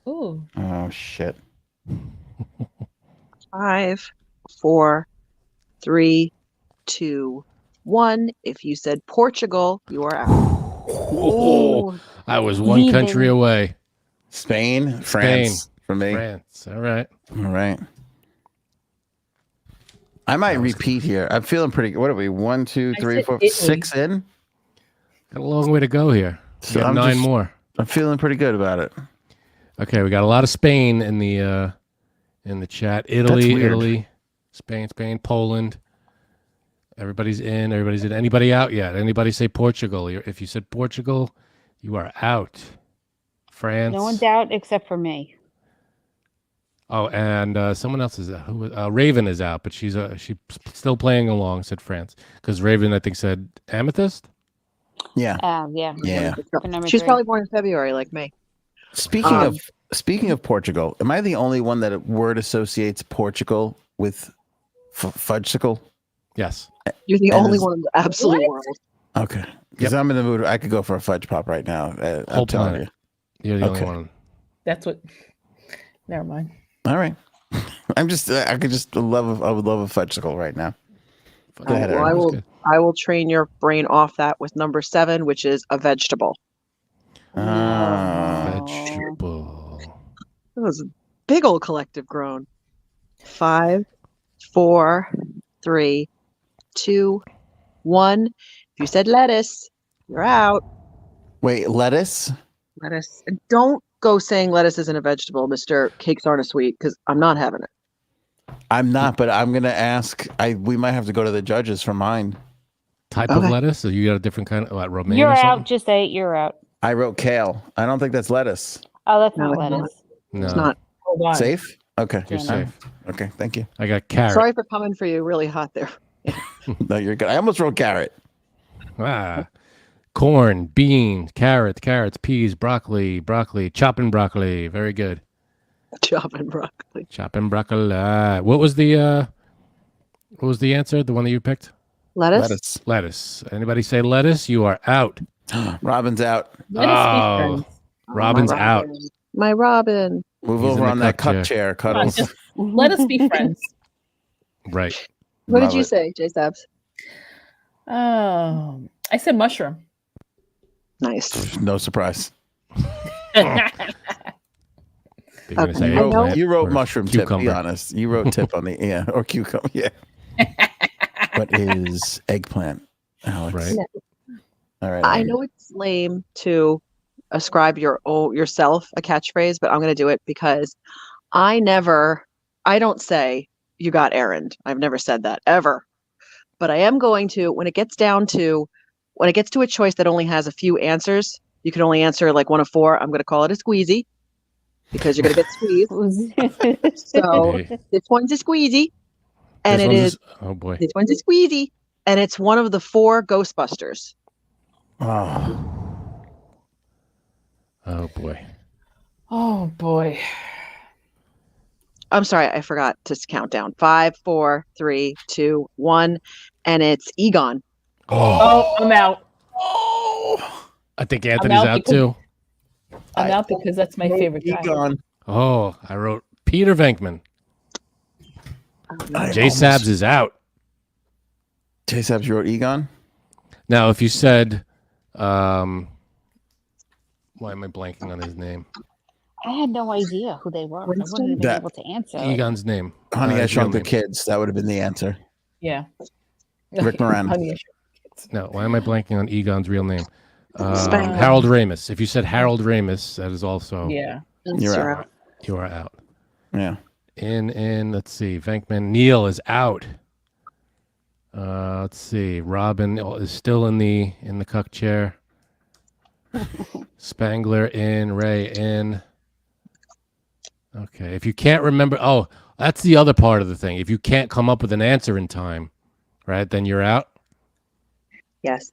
Ooh. Oh shit. 5, 4, 3, 2, 1. If you said Portugal, you are out. Oh, I was one Leaving. country away. Spain, France. for me. France. All right. All right. I might repeat here. I'm feeling pretty good. What are we? 1, 2, I 3, said 4, Italy. 6 in? Got a long way to go here. So You have I'm 9 just- more. I'm feeling pretty good about it. Okay, we got a lot of Spain in the chat. Italy, weird. Italy, Spain, Poland. Everybody's in. Everybody's in. Anybody out yet? Anybody say Portugal? If you said Portugal, you are out. France. No one's out except for me. Oh, and someone else is Raven is out, but she's still playing along. Said France because Raven I think said Amethyst. Yeah. Yeah. Yeah. For number She's 3. probably born in February, like me. Speaking of Portugal, am I the only one that a word associates Portugal with fudgesicle? Yes. You're the And only is- one in the absolute What? world. Okay. Because I'm in the mood. I could go for a fudge pop right now. I'm Whole telling planet. you. You're the Okay. only one. That's what. Never mind. All right. I'm just. I could just love. I would love a fudgesicle right now. Go ahead, Well, Aaron. I will train your brain off that with number 7, which is a vegetable. Ah. Vegetable. That was a big old collective groan. 5, 4, 3, 2, 1. If you said lettuce, you're out. Wait, lettuce? Lettuce. And don't go saying lettuce isn't a vegetable, Mr. Cakes Aren't a Sweet, because I'm not having it. I'm not, but I'm gonna ask. We might have to go to the judges for mine. Type of Okay. lettuce? Or you got a different kind of what, romaine You're or out. something? Just 8. You're out. I wrote kale. I don't think that's lettuce. Oh, that's No, not it's not. lettuce. No, It's not. Hold on. Safe? Okay. you're Yeah, no. safe. Okay. Thank you. I got carrot. Sorry for coming for you really hot there. No, you're good. I almost wrote carrot. Ah, corn, bean, carrots, peas, broccoli, chopping broccoli. Very good. Chopping broccoli. Chopping broccoli. What was the answer? The one that you picked? Lettuce? Lettuce. Anybody say lettuce? You are out. Robin's out. Let us be Oh, friends. Robin's my out. Robin. My Robin. Move He's in over the on that cuck cuck chair, Come on, Cuddles. just let us be friends. Right. What did Love you it. say, J Stabs? I said mushroom. Nice. No surprise. You're gonna Okay. say I know- eggplant You wrote or mushroom tip, be cucumber. honest. You wrote tip on the or cucumber. Yeah. What is eggplant, Alex? Right. All right. I know it's lame to ascribe yourself a catchphrase, but I'm going to do it because I don't say you got errand. I've never said that ever. But I am going to, when it gets to a choice that only has a few answers, you can only answer like one of 4. I'm going to call it a squeezy because you're going to get squeezed. So Hey, this one's a squeezy, and this it one's is. oh boy. This one's a squeezy, and it's one of the 4 Ghostbusters. Oh, Oh boy. Oh boy. I'm sorry, I forgot to count down. 5, 4, 3, 2, 1, and it's Egon. Oh, Oh, I'm out. I think Anthony's out out because- too. I'm out because that's my favorite guy. Egon. Oh, I wrote Peter Venkman. I J Sabs is out. J Sabs, you wrote Egon. Now, if you said, why am I blanking on his name? I had no idea who they were. I Winston? wouldn't have been That- able to answer. Egon's name. Honey, I his Shrunk the real name. Kids. That would have been the answer. Yeah. Rick Moranis. Honey, I Shrunk No, why am I blanking on Egon's real name? Spangler. Harold Ramis. If you said Harold Ramis, that is also the Kids. Yeah. You're out. you are out. Yeah. In let's see, Venkman. Neil is out. Let's see. Robin is still in the cuck chair. Spangler in. Ray in. Okay. If you can't remember, oh, that's the other part of the thing. If you can't come up with an answer in time, right, then you're out. Yes.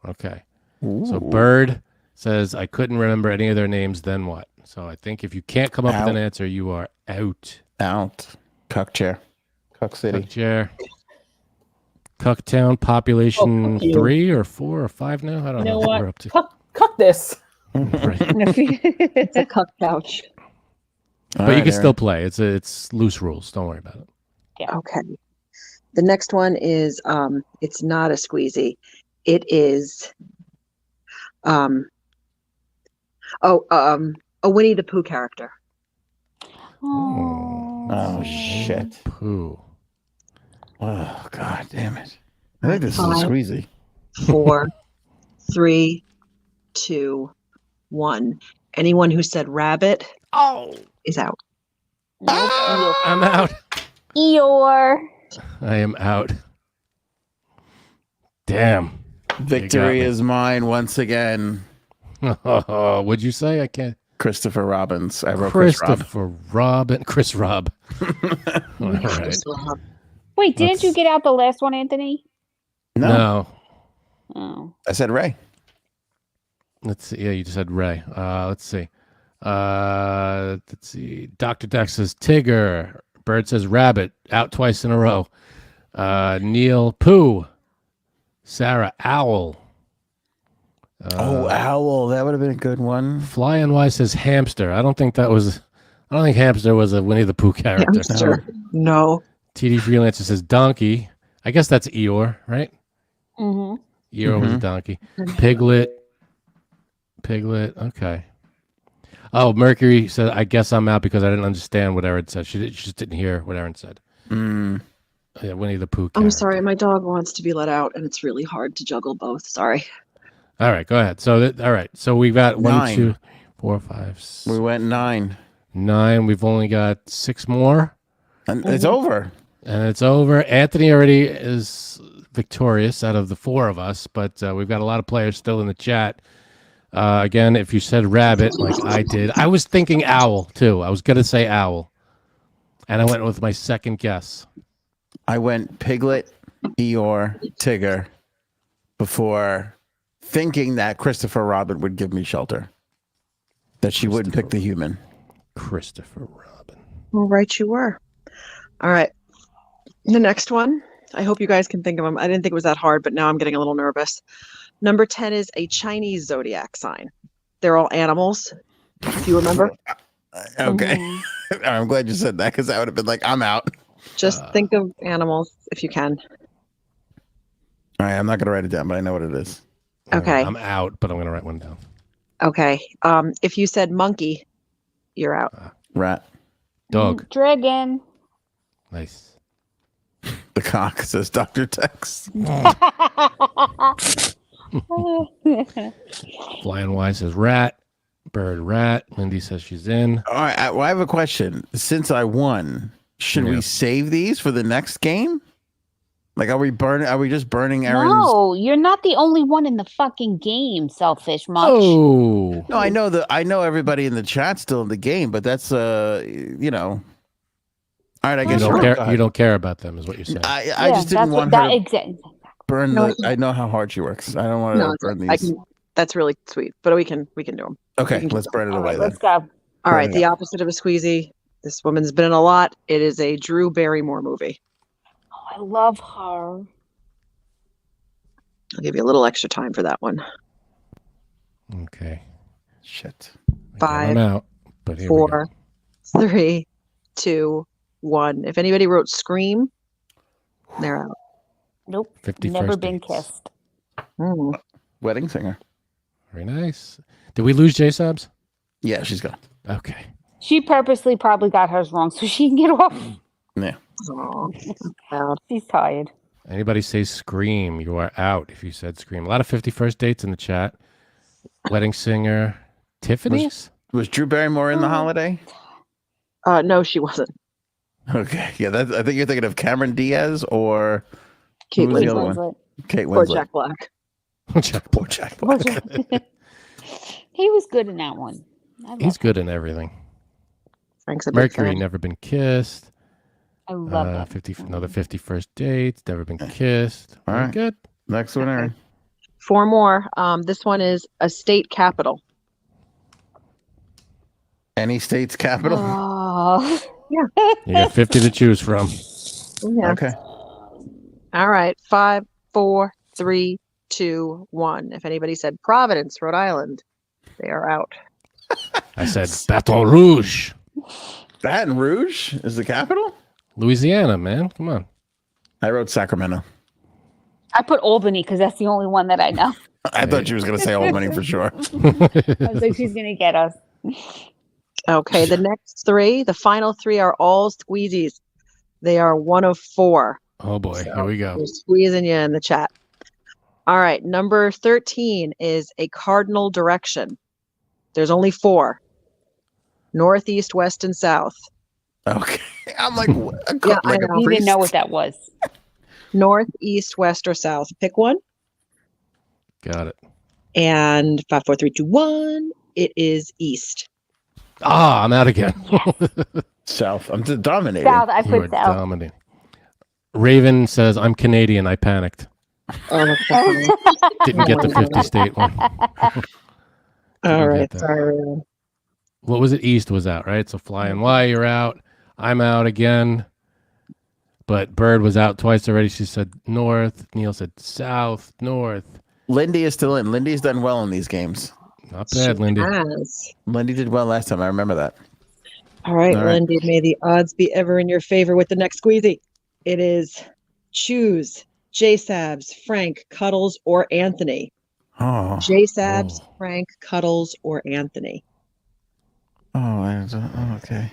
Okay. So Bird says I couldn't remember any of their names. Then what? So I think if you can't come up with an Out. answer, you are out. Out. Cuck chair. Cuck City. Cuck chair. Cucktown population fuck you. 3 or 4 or 5 now. I don't You know know what what? we're up to. Cut this. Right. It's a cuck couch. But you can still play. It's loose rules. Don't worry about it. Okay. The next one is it's not a squeezy. It is a Winnie the Pooh character. Oh, shit. Pooh. Oh, God damn it. I think this is a 5, squeezy. 4, 3, 2, 1. Anyone who said rabbit is out. Nope. I'm out. Eeyore. I am out. Damn. Victory me. is mine once again. What'd you say? I can't. Christopher Robbins. I wrote Chris Rob. Christopher Robin. Chris Rob. All right. Wait, didn't you get out the last one, Anthony? No. Oh. I said Ray. Let's see. Yeah, you just said Ray. Let's see. Let's see. Dr. Dex says Tigger. Bird says rabbit. Out twice in a row. Neil Pooh. Sarah Owl. Owl. That would have been a good one. Fly NY says hamster. I don't think hamster was a Winnie the Pooh character. Hamster. No. TD Freelancer says donkey. I guess that's Eeyore, right? Mm-hmm. Eeyore was a donkey. Piglet. Okay. Oh, Mercury said, I guess I'm out because I didn't understand what Erin said. She just didn't hear what Erin said. Yeah, Winnie the Pooh character. I'm sorry. My dog wants to be let out, and it's really hard to juggle both. Sorry. All right, go ahead. So, all right. So we've got 1, 9. 2, 4, 5, 6, We went 9. 9. We've only got 6 more. And it's over. And it's over. Anthony already is victorious out of the 4 of us, but we've got a lot of players still in the chat. Again, if you said rabbit, like I did, I was thinking owl, too. I was going to say owl. And I went with my second guess. I went Piglet, Eeyore, Tigger before thinking that Christopher Robin would give me shelter. That she wouldn't pick the human. Christopher Robin. Well, right you were. All right. The next one. I hope you guys can think of them. I didn't think it was that hard, but now I'm getting a little nervous. Number 10 is a Chinese zodiac sign. They're all animals. Do you remember? Okay. I'm glad you said that because I would have been like, I'm out. Just think of animals if you can. All right, I'm not going to write it down, but I know what it is. Okay. I'm out, but I'm going to write one down. Okay. If you said monkey, you're out. Rat. Dog. Dragon. Nice. The cock says Dr. Tex. Flying Y says rat. Bird rat. Lindy says she's in. All right, I have a question. Since I won, should we save these for the next game? Like, are we just burning Erin's? No, you're not the only one in the fucking game, selfish much. Oh. No, I know everybody in the chat's still in the game, but that's you know. All right, I guess You don't care about them, is what you're saying. I just didn't want her to burn No, I know how hard she works. I don't want to burn these. That's really sweet, but we can do them. Okay, let's burn it away then. Let's go. All right, the opposite of a squeezy. This woman's been in a lot. It is a Drew Barrymore movie. Oh, I love her. I'll give you a little extra time for that one. Okay. Shit. Five, I'm out, but here 4, 3, 2, 1. If anybody wrote Scream, they're out. Nope. 51st Never been dates. kissed. Wedding singer. Very nice. Did we lose J-Subs? Yeah, she's gone. Okay. She purposely probably got hers wrong so she can get off. Yeah. Oh, She's tired. Anybody say Scream, you are out if you said Scream. A lot of 51st dates in the chat. Wedding singer. Tiffany's? Was Drew Barrymore in The Holiday? no, she wasn't. Okay. Yeah, I think you're thinking of Cameron Diaz or Kate who was the other Winslet. one? Kate Or Winslet. Jack Black. Poor Jack Black. He was good in that one. He's good in everything. Frank's a big Mercury, fan. never been kissed. I love that. 51st dates, never been kissed. All Very right. good. Next one, Erin. 4 more. This one is a state capital. Any state's capital? Oh. You got 50 to choose from. Yeah. Okay. All right. 5, 4, 3, 2, 1. If anybody said Providence, Rhode Island, they are out. I said Baton Rouge. Baton Rouge is the capital? Louisiana, man. Come on. I wrote Sacramento. I put Albany because that's the only one that I know. I thought she was going to say Albany for sure. I was like, she's going to get us. Okay, the next three, the final three are all squeezies. They are 1 of 4. Oh boy, So here we go. we're squeezing you in the chat. All right, number 13 is a cardinal direction. There's only 4. North, east, west, and south. Okay. I'm like, Yeah, like I a know. You didn't priest. know what that was. North, east, west, or south. Pick one. Got it. And 5, 4, 3, 2, 1. It is east. Ah, I'm out again. South. I'm dominating. South. I You are put south. dominating. Raven says, I'm Canadian. I panicked. Oh, that's so funny. Didn't get the 50 state one. All Didn't right, get that. sorry. What was it? East was out, right? So Fly and Y, you're out. I'm out again. But Bird was out twice already. She said north. Neil said south, north. Lindy is still in. Lindy's done well in these games. Not bad, Lindy. Has. Lindy did well last time. I remember that. All right, All right. Lindy, may the odds be ever in your favor with the next squeezy. It is choose J-Sabs, Frank, Cuddles, or Anthony. Oh. J-Sabs, Oh. Frank, Cuddles, or Anthony. Okay.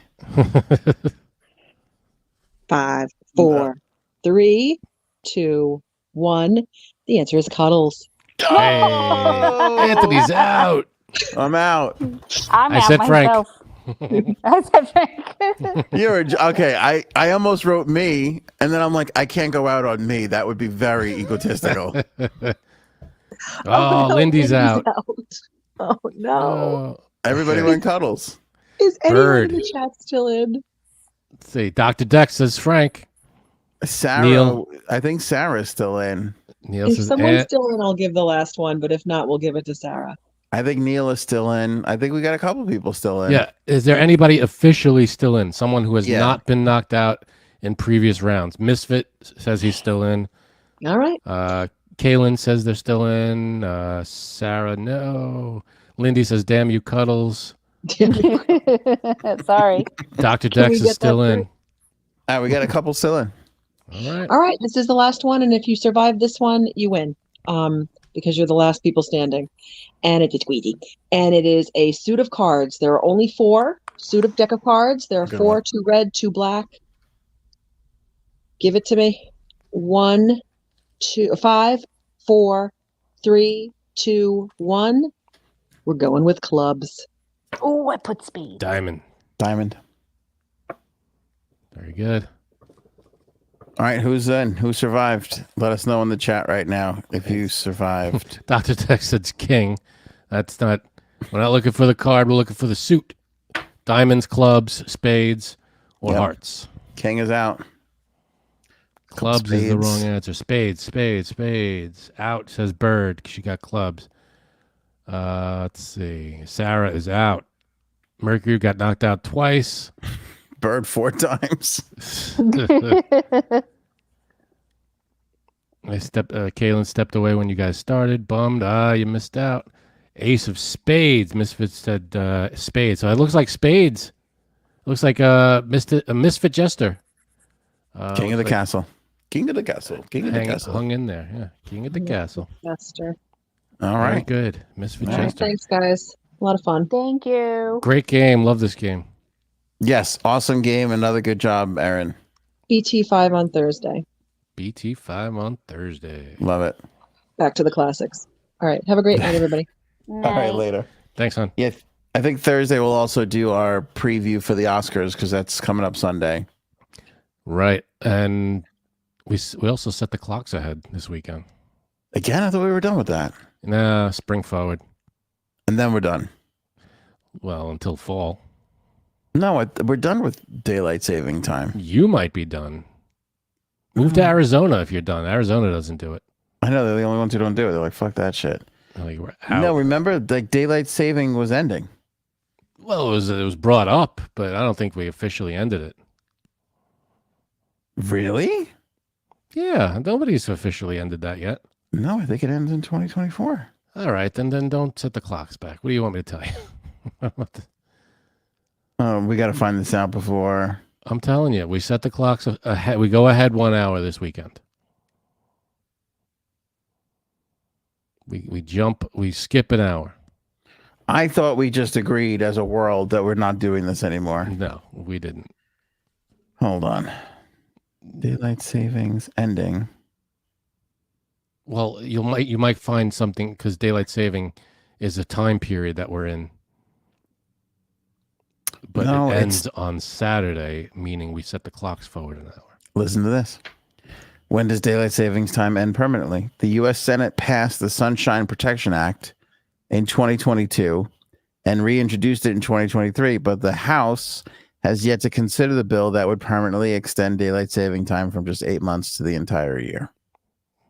5, 4, 3, 2, 1. The answer is Cuddles. Hey, Anthony's out. I'm out. I'm I out said Frank. myself. I said Frank. Okay. I almost wrote me, and then I'm like, I can't go out on me. That would be very egotistical. Oh, no, Lindy's out. Oh, no. Oh. Everybody Okay. went Cuddles. Is anyone Bird. in the chat still in? Let's see. Dr. Dex says Frank. Sarah, Neil. I think Sarah's still in. Neil If says someone's still in, I'll give the last one, but if not, we'll give it to Sarah. I think Neil is still in. I think we got a couple people still in. Yeah. Is there anybody officially still in? Someone who has Yeah. not been knocked out in previous rounds? Misfit says he's still in. All right. Kaylin says they're still in. Sarah, no. Lindy says, damn you, Cuddles. Sorry. Dr. Can we Dex is get still that in. All right, we got a couple still in. All right. All right, this is the last one, and if you survive this one, you win. Because you're the last people standing. And it's a squeezy. And it is a suit of cards. There are only 4. Suit of deck of cards. There are Good 4, one. 2 red, 2 black. Give it to me. 1, 2, 5, 4, 3, 2, 1. We're going with clubs. Oh, I put speed. Diamond. Diamond. Very good. All right, who's in? Who survived? Let us know in the chat right now if you survived. Dr. Dex says king. That's not, we're not looking for the card. We're looking for the suit. Diamonds, clubs, spades, or Yep. hearts. King is out. Clubs is the Spades. wrong answer. Spades. Out, says Bird. She got clubs. Let's see. Sarah is out. Mercury got knocked out twice. Bird 4 times. Kaylin stepped away when you guys started. Bummed. You missed out. Ace of spades. Misfit said spades. So it looks like spades. Looks like a misfit jester. King of the looks like castle. King of the castle. King of the castle. hung in there. Yeah. King of the castle. Master. All Very right. good. Misfit All right. jester. Thanks, guys. A lot of fun. Thank you. Great game. Love this game. Yes, awesome game. Another good job, Aaron. BT5 on Thursday. BT5 on Thursday. Love it. Back to the classics. All right. Have a great night, everybody. All right, later. Thanks, hon. Yeah, I think Thursday we'll also do our preview for the Oscars because that's coming up Sunday. Right. And we also set the clocks ahead this weekend. Again, I thought we were done with that. Nah, spring forward. And then we're done. Well, until fall. No, we're done with daylight saving time. You might be done. Move to Arizona if you're done. Arizona doesn't do it. I know they're the only ones who don't do it. They're like, fuck that shit. Like, we're out. No, remember, like daylight saving was ending. Well, it was brought up, but I don't think we officially ended it. Really? Yeah, nobody's officially ended that yet. No, I think it ends in 2024. All right, then don't set the clocks back. What do you want me to tell you? We got to find this out before. I'm telling you, we set the clocks ahead. We go ahead 1 hour this weekend. We skip an hour. I thought we just agreed as a world that we're not doing this anymore. No, we didn't. Hold on. Daylight savings ending. Well, you might find something because daylight saving is a time period that we're in, but No, it it's- ends on Saturday, meaning we set the clocks forward an hour. Listen to this. When does daylight savings time end permanently? The U.S. Senate passed the Sunshine Protection Act in 2022 and reintroduced it in 2023, but the House has yet to consider the bill that would permanently extend daylight saving time from just 8 months to the entire year.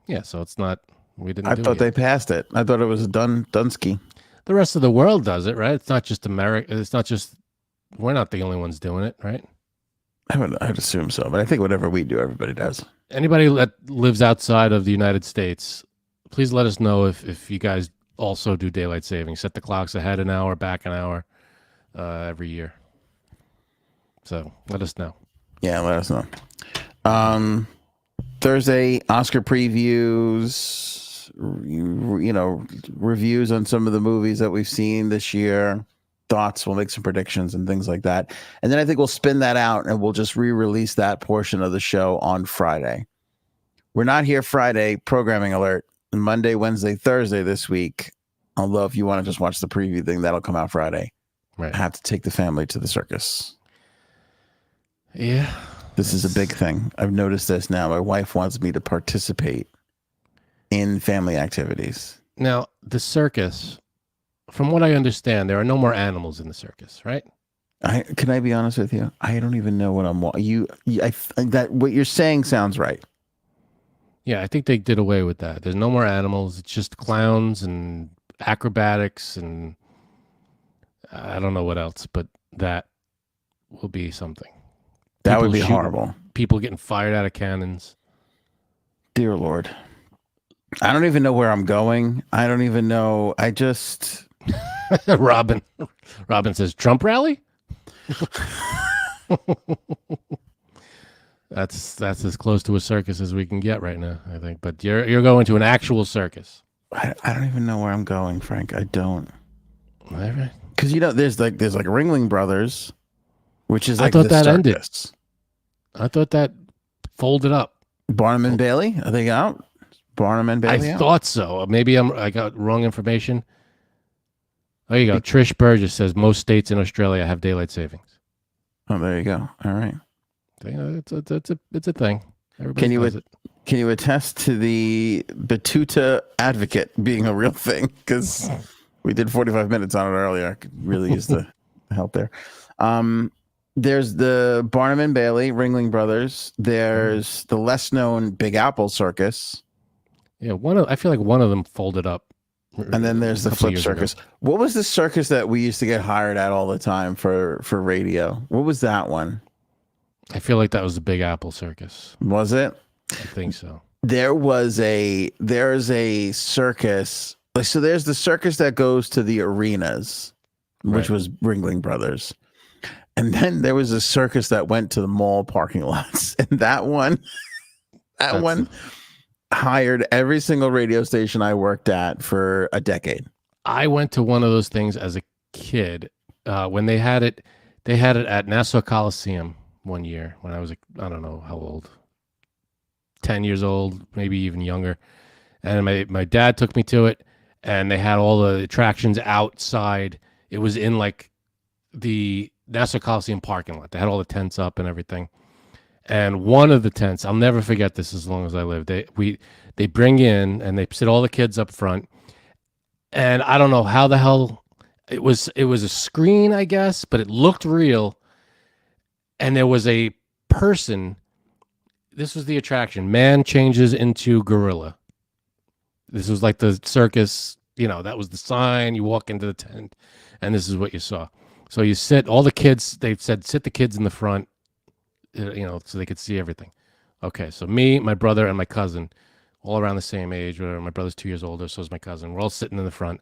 Yeah, so it's not. We didn't. I do thought it they yet. passed it. I thought it was a Dunsky. The rest of the world does it, right? It's not just America. It's not just. We're not the only ones doing it, right? I'd assume so, but I think whatever we do, everybody does. Anybody that lives outside of the United States, please let us know if you guys also do daylight saving. Set the clocks ahead an hour, back an hour, every year. So let us know. Yeah, let us know. Thursday, Oscar previews, reviews on some of the movies that we've seen this year. Thoughts, we'll make some predictions and things like that. And then I think we'll spin that out and we'll just re-release that portion of the show on Friday. We're not here Friday, programming alert. Monday, Wednesday, Thursday this week. Although if you want to just watch the preview thing, that'll come out Friday. Right. I have to take the family to the circus. Yeah. This is a big thing. I've noticed this now. My wife wants me to participate in family activities. Now, the circus, from what I understand, there are no more animals in the circus, right? Can I be honest with you? I don't even know what I'm. That what you're saying sounds right. Yeah, I think they did away with that. There's no more animals. It's just clowns and acrobatics and I don't know what else, but that will be something. That would be shooting- horrible. People getting fired out of cannons. Dear Lord. I don't even know where I'm going. I don't even know. I just. Robin says, Trump rally? That's as close to a circus as we can get right now, I think. But you're going to an actual circus. I don't even know where I'm going, Frank. I don't. All right. Because there's like Ringling Brothers, which is like I thought the that ended. circus. I thought that folded up. Barnum and Bailey, are they out? Barnum and Bailey. I out? thought so. Maybe I got wrong information. There you go. Trish Burgess says most states in Australia have daylight savings. Oh, there you go. All right. It's a thing. Everybody Can you does it. Can you attest to the Batuta Advocate being a real thing? Because we did 45 minutes on it earlier. I could really use the help there. There's the Barnum and Bailey, Ringling Brothers. There's the less known Big Apple Circus. Yeah, I feel like one of them folded up. And then there's a the couple Flip years Circus. ago. What was the circus that we used to get hired at all the time for radio? What was that one? I feel like that was the Big Apple Circus. Was it? I think so. There's a circus. So there's the circus that goes to the arenas, which Right. was Ringling Brothers. And then there was a circus that went to the mall parking lots. And that one hired every single radio station I worked at for a decade. I went to one of those things as a kid when they had it. They had it at Nassau Coliseum one year when I was, I don't know how old, 10 years old, maybe even younger. And my dad took me to it, and they had all the attractions outside. It was in like the Nassau Coliseum parking lot. They had all the tents up and everything. And one of the tents, I'll never forget this as long as I live. They bring in and they sit all the kids up front. And I don't know how the hell it was a screen, I guess, but it looked real. And there was a person. This was the attraction. Man changes into gorilla. This was like the circus, that was the sign. You walk into the tent and this is what you saw. So you sit, all the kids, they said, sit the kids in the front, so they could see everything. Okay, so me, my brother, and my cousin, all around the same age. My brother's 2 years older, so is my cousin. We're all sitting in the front.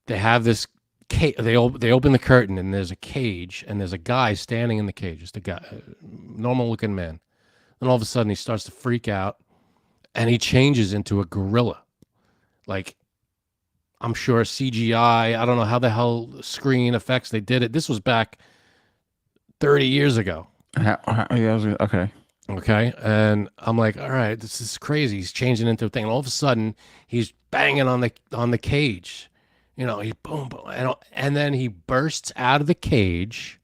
They have this cage. They open the curtain, and there's a cage, and there's a guy standing in the cage, just a guy, normal-looking man. And all of a sudden, he starts to freak out, and he changes into a gorilla. Like, I'm sure CGI. I don't know how the hell screen effects they did it. This was back 30 years ago. Okay. Okay. And I'm like, all right, this is crazy. He's changing into a thing. And all of a sudden, he's banging on the cage. You know, he boom, boom. And then he bursts out of the cage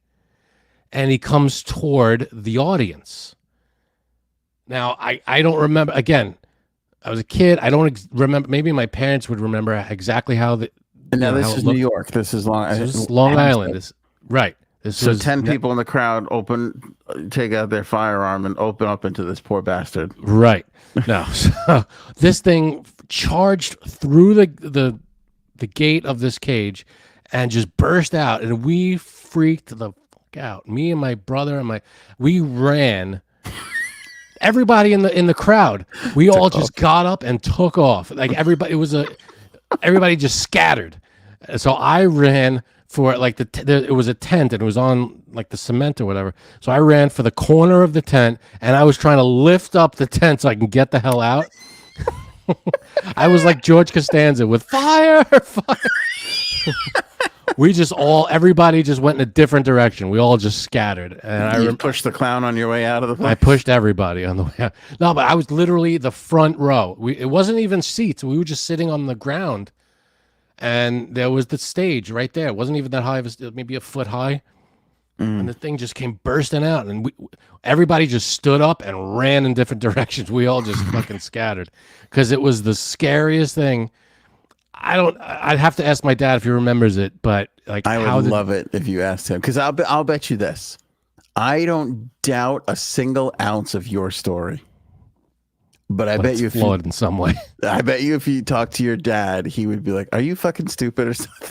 and he comes toward the audience. Now, I don't remember. Again, I was a kid. I don't remember. Maybe my parents would remember exactly how the. And now this is New York. This is Long Island. Right. So 10 people in the crowd take out their firearm and open up into this poor bastard. Right. No. So this thing charged through the gate of this cage and just burst out, and we freaked the fuck out. Me and my brother and we ran. Everybody in the crowd, we all just got up and took off. Like everybody just scattered. So I ran for like it was a tent and it was on like the cement or whatever. So I ran for the corner of the tent and I was trying to lift up the tent so I can get the hell out. I was like George Costanza with fire. Everybody just went in a different direction. We all just scattered. And you pushed the clown on your way out of the place? I pushed everybody on the way out. No, but I was literally the front row. It wasn't even seats. We were just sitting on the ground. And there was the stage right there. It wasn't even that high. It was maybe a foot high. And the thing just came bursting out. And everybody just stood up and ran in different directions. We all just fucking scattered. Because it was the scariest thing. I'd have to ask my dad if he remembers it. But like, I would love it if you asked him. Because I'll bet you this. I don't doubt a single ounce of your story. But I bet you if flawed in some way. I bet you if you talk to your dad, he would be like, "Are you fucking stupid or something?"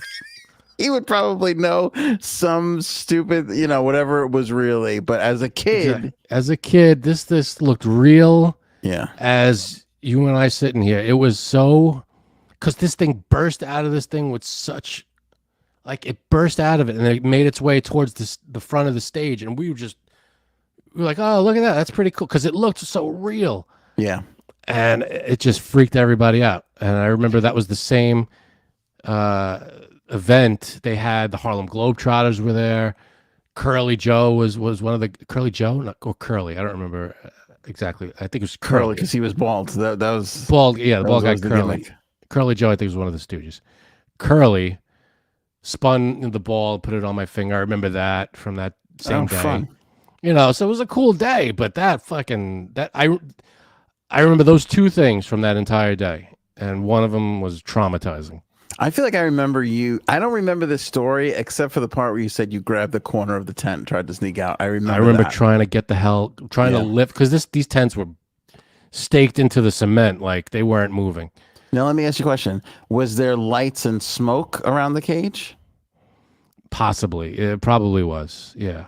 He would probably know some stupid, whatever it was really. But as a kid, this looked real. Yeah. As you and I sitting here, it was so, because this thing burst out of this thing with such, like it burst out of it and it made its way towards the front of the stage, and we were like, "Oh, look at that! That's pretty cool," because it looked so real. Yeah. And it just freaked everybody out. And I remember that was the same event. They had the Harlem Globetrotters were there. Curly Joe was one of the Curly Joe or Curly. I don't remember exactly. I think it was Curly because he was bald. That was bald. Yeah, the bald guy Curly. Curly Joe, I think, was one of the Stooges. Curly spun the ball, put it on my finger. I remember that from that same day. Fun. So it was a cool day. But I remember those two things from that entire day, and one of them was traumatizing. I feel like I remember you. I don't remember this story except for the part where you said you grabbed the corner of the tent and tried to sneak out. I remember trying to lift, because these tents were staked into the cement, like they weren't moving. Now, let me ask you a question. Was there lights and smoke around the cage? Possibly. It probably was, yeah.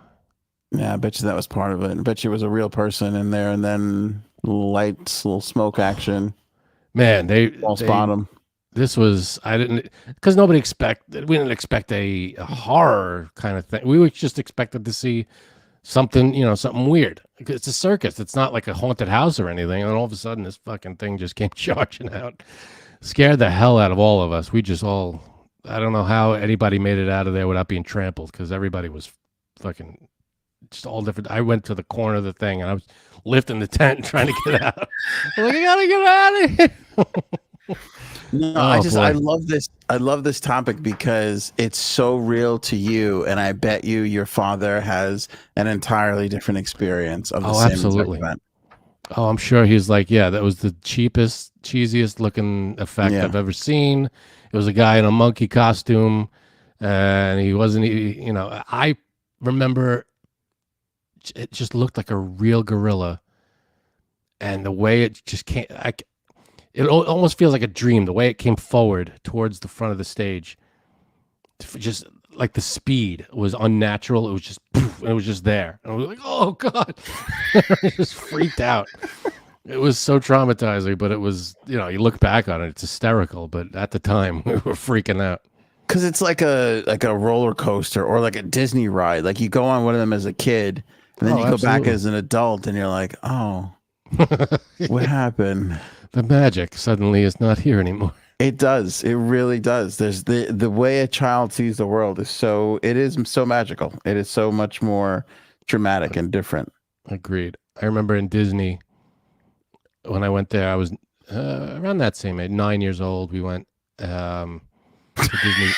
Yeah, I bet you that was part of it. I bet you it was a real person in there, and then lights, little smoke action. Man, false bottom. This was, because we didn't expect a horror kind of thing. We just expected to see something, something weird. It's a circus. It's not like a haunted house or anything. And all of a sudden, this fucking thing just came charging out. Scared the hell out of all of us. We just all, I don't know how anybody made it out of there without being trampled, because everybody was fucking just all different. I went to the corner of the thing and I was lifting the tent and trying to get out. I'm like, I gotta get out of here. No, I love this. I love this topic because it's so real to you, and I bet your father has an entirely different experience of the same absolutely event. Oh, I'm sure he's like, yeah, that was the cheesiest looking effect I've ever seen. It was a guy in a monkey costume, and he wasn't. I remember it just looked like a real gorilla, and the way it just came. It almost feels like a dream, the way it came forward towards the front of the stage. Just like the speed was unnatural. It was just poof, and it was just there. And I was like, oh, God. I just freaked out. It was so traumatizing, but it was, you look back on it, it's hysterical. But at the time, we were freaking out. Because it's like a roller coaster or like a Disney ride. Like you go on one of them as a kid, and then you go back as an adult, and you're like, oh, what happened? The magic suddenly is not here anymore. It does. It really does. There's the way a child sees the world is so magical. It is so much more dramatic and different. Agreed. I remember in Disney when I went there, I was around that same age, 9 years old. We went to Disney.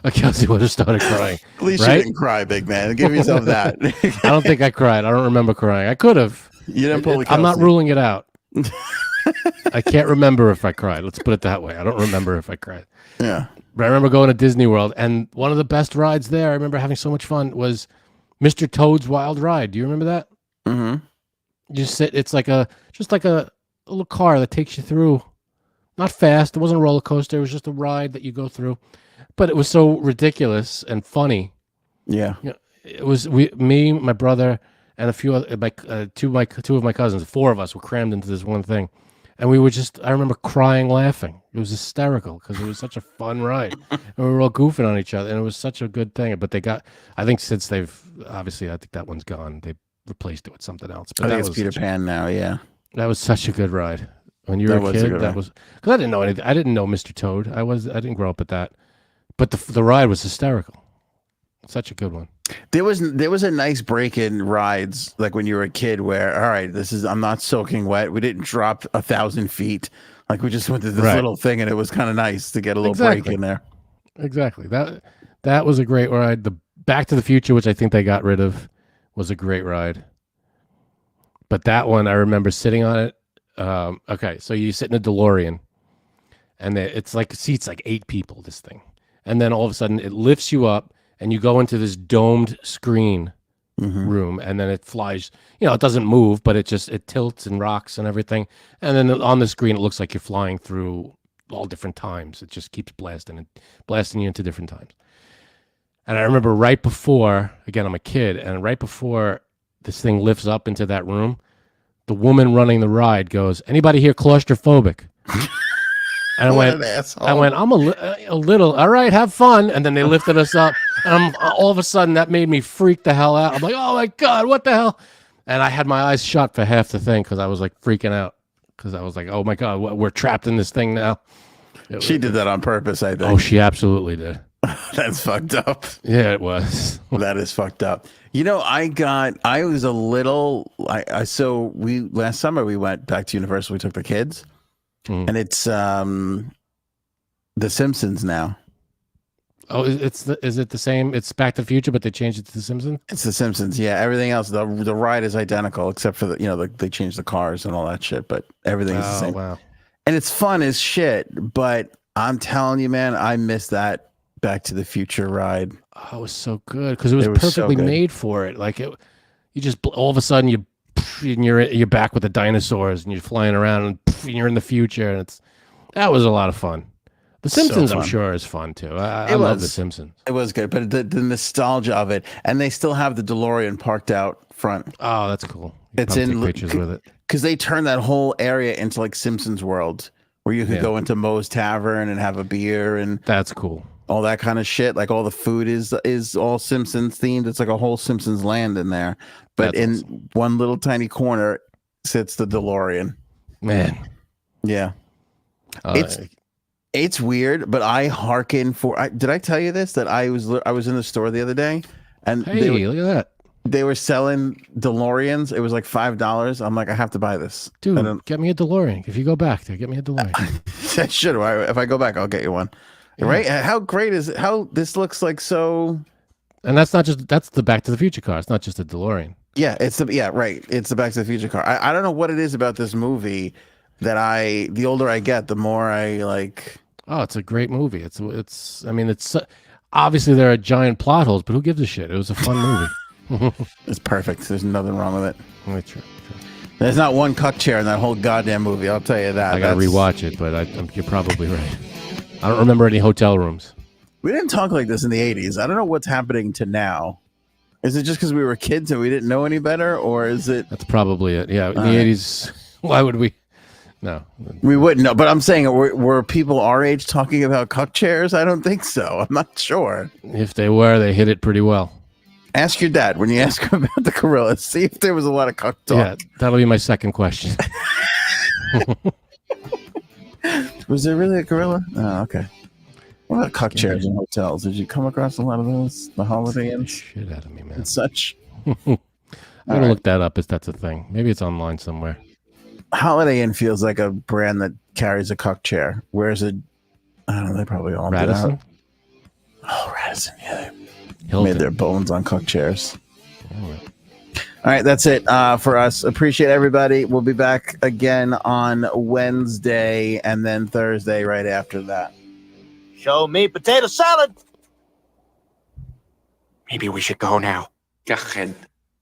Kelce would have started crying. At least right? you didn't cry, big man. Give yourself that. I don't think I cried. I don't remember crying. I could have. You didn't pull the I'm not Kelce. ruling it out. I can't remember if I cried. Let's put it that way. I don't remember if I cried. Yeah. But I remember going to Disney World, and one of the best rides there, I remember having so much fun, was Mr. Toad's Wild Ride. Do you remember that? Mm-hmm. You sit. It's like just like a little car that takes you through. Not fast. It wasn't a roller coaster. It was just a ride that you go through. But it was so ridiculous and funny. Yeah. It was me, my brother, and a few other, two of my cousins. 4 of us were crammed into this one thing, and we were I remember crying, laughing. It was hysterical because it was such a fun ride, and we were all goofing on each other, and it was such a good thing. But I think since I think that one's gone. They replaced it with something else. But I think that it's Peter Pan now. Yeah. That was such a good ride. When you were a kid, that was because I didn't know anything. I didn't know Mr. Toad. I didn't grow up with that, but the ride was hysterical. Such a good one. There was a nice break in rides, like when you were a kid, where all right, I'm not soaking wet. We didn't drop 1,000 feet. Like we just went to this little thing, and it was kind of nice to get a little break in there. Exactly. That was a great ride. The Back to the Future, which I think they got rid of, was a great ride. But that one, I remember sitting on it. Okay, so you sit in a DeLorean, and it's like seats like 8 people. This thing, and then all of a sudden it lifts you up. And you go into this domed screen room, and then it flies. It doesn't move, but it tilts and rocks and everything. And then on the screen, it looks like you're flying through all different times. It just keeps blasting you into different times. And I remember right before, again, I'm a kid, and right before this thing lifts up into that room, the woman running the ride goes, "Anybody here claustrophobic?" And I went, I'm a little, all right, have fun. And then they lifted us up. And all of a sudden, that made me freak the hell out. I'm like, oh my God, what the hell? And I had my eyes shut for half the thing because I was like freaking out. Because I was like, oh my God, we're trapped in this thing now. She did that on purpose, I think. Oh, she absolutely did. That's fucked up. Yeah, it was. That is fucked up. Last summer we went back to Universal. We took the kids. And it's The Simpsons now. Oh, is it the same? It's Back to the Future, but they changed it to The Simpsons? It's The Simpsons, yeah. Everything else, the ride is identical, except for they changed the cars and all that shit, but everything is the same. Wow. And it's fun as shit, but I'm telling you, man, I miss that Back to the Future ride. Oh, it was so good because it was perfectly made for it. Like you just all of a sudden you're back with the dinosaurs and you're flying around and you're in the future, and that was a lot of fun. The Simpsons, I'm sure, is fun too. I love The Simpsons. It was good, but the nostalgia of it, and they still have the DeLorean parked out front. Oh, that's cool. It's in pictures with it because they turned that whole area into like Simpsons World, where you could go into Moe's Tavern and have a beer, and that's cool. All that kind of shit. Like all the food is all Simpsons themed. It's like a whole Simpsons land in there, but that's awesome. One little tiny corner sits the DeLorean. Man, yeah, it's weird, but I hearken for. Did I tell you this? That I was in the store the other day, and look at that. They were selling DeLoreans. It was like $5. I'm like, I have to buy this. Dude, get me a DeLorean. If you go back there, get me a DeLorean. I should. If I go back, I'll get you one. Yeah. Right? How great is it? How this looks like so. And that's the Back to the Future car. It's not just a DeLorean. Yeah, it's the Back to the Future car. I don't know what it is about this movie that the older I get, the more I like. Oh, it's a great movie. It's obviously there are giant plot holes, but who gives a shit? It was a fun movie. It's perfect. There's nothing wrong with it. That's true. There's not one cuck chair in that whole goddamn movie. I'll tell you that. I gotta rewatch it, but you're probably right. I don't remember any hotel rooms. We didn't talk like this in the 80s. I don't know what's happening to now. Is it just because we were kids and we didn't know any better, or is it? That's probably it. Yeah, in the 80s. Why would we? No, we wouldn't know. But I'm saying, were people our age talking about cuck chairs? I don't think so. I'm not sure. If they were, they hit it pretty well. Ask your dad when you ask him about the gorillas. See if there was a lot of cuck talk. Yeah, that'll be my second question. Was there really a gorilla? Oh, okay. What about cuck Yeah. chairs in hotels? Did you come across a lot of those? The Holiday Inns Shit out of me, man. and such? I'm gonna right. look that up if that's a thing. Maybe it's online somewhere. Holiday Inn feels like a brand that carries a cuck chair. Whereas I don't know, they probably all do that. Radisson? Oh, Radisson, yeah. They Hilton. made their bones on cuck chairs. All right. All right, that's it for us. Appreciate everybody. We'll be back again on Wednesday and then Thursday right after that. Show me potato salad. Maybe we should go now. Go ahead.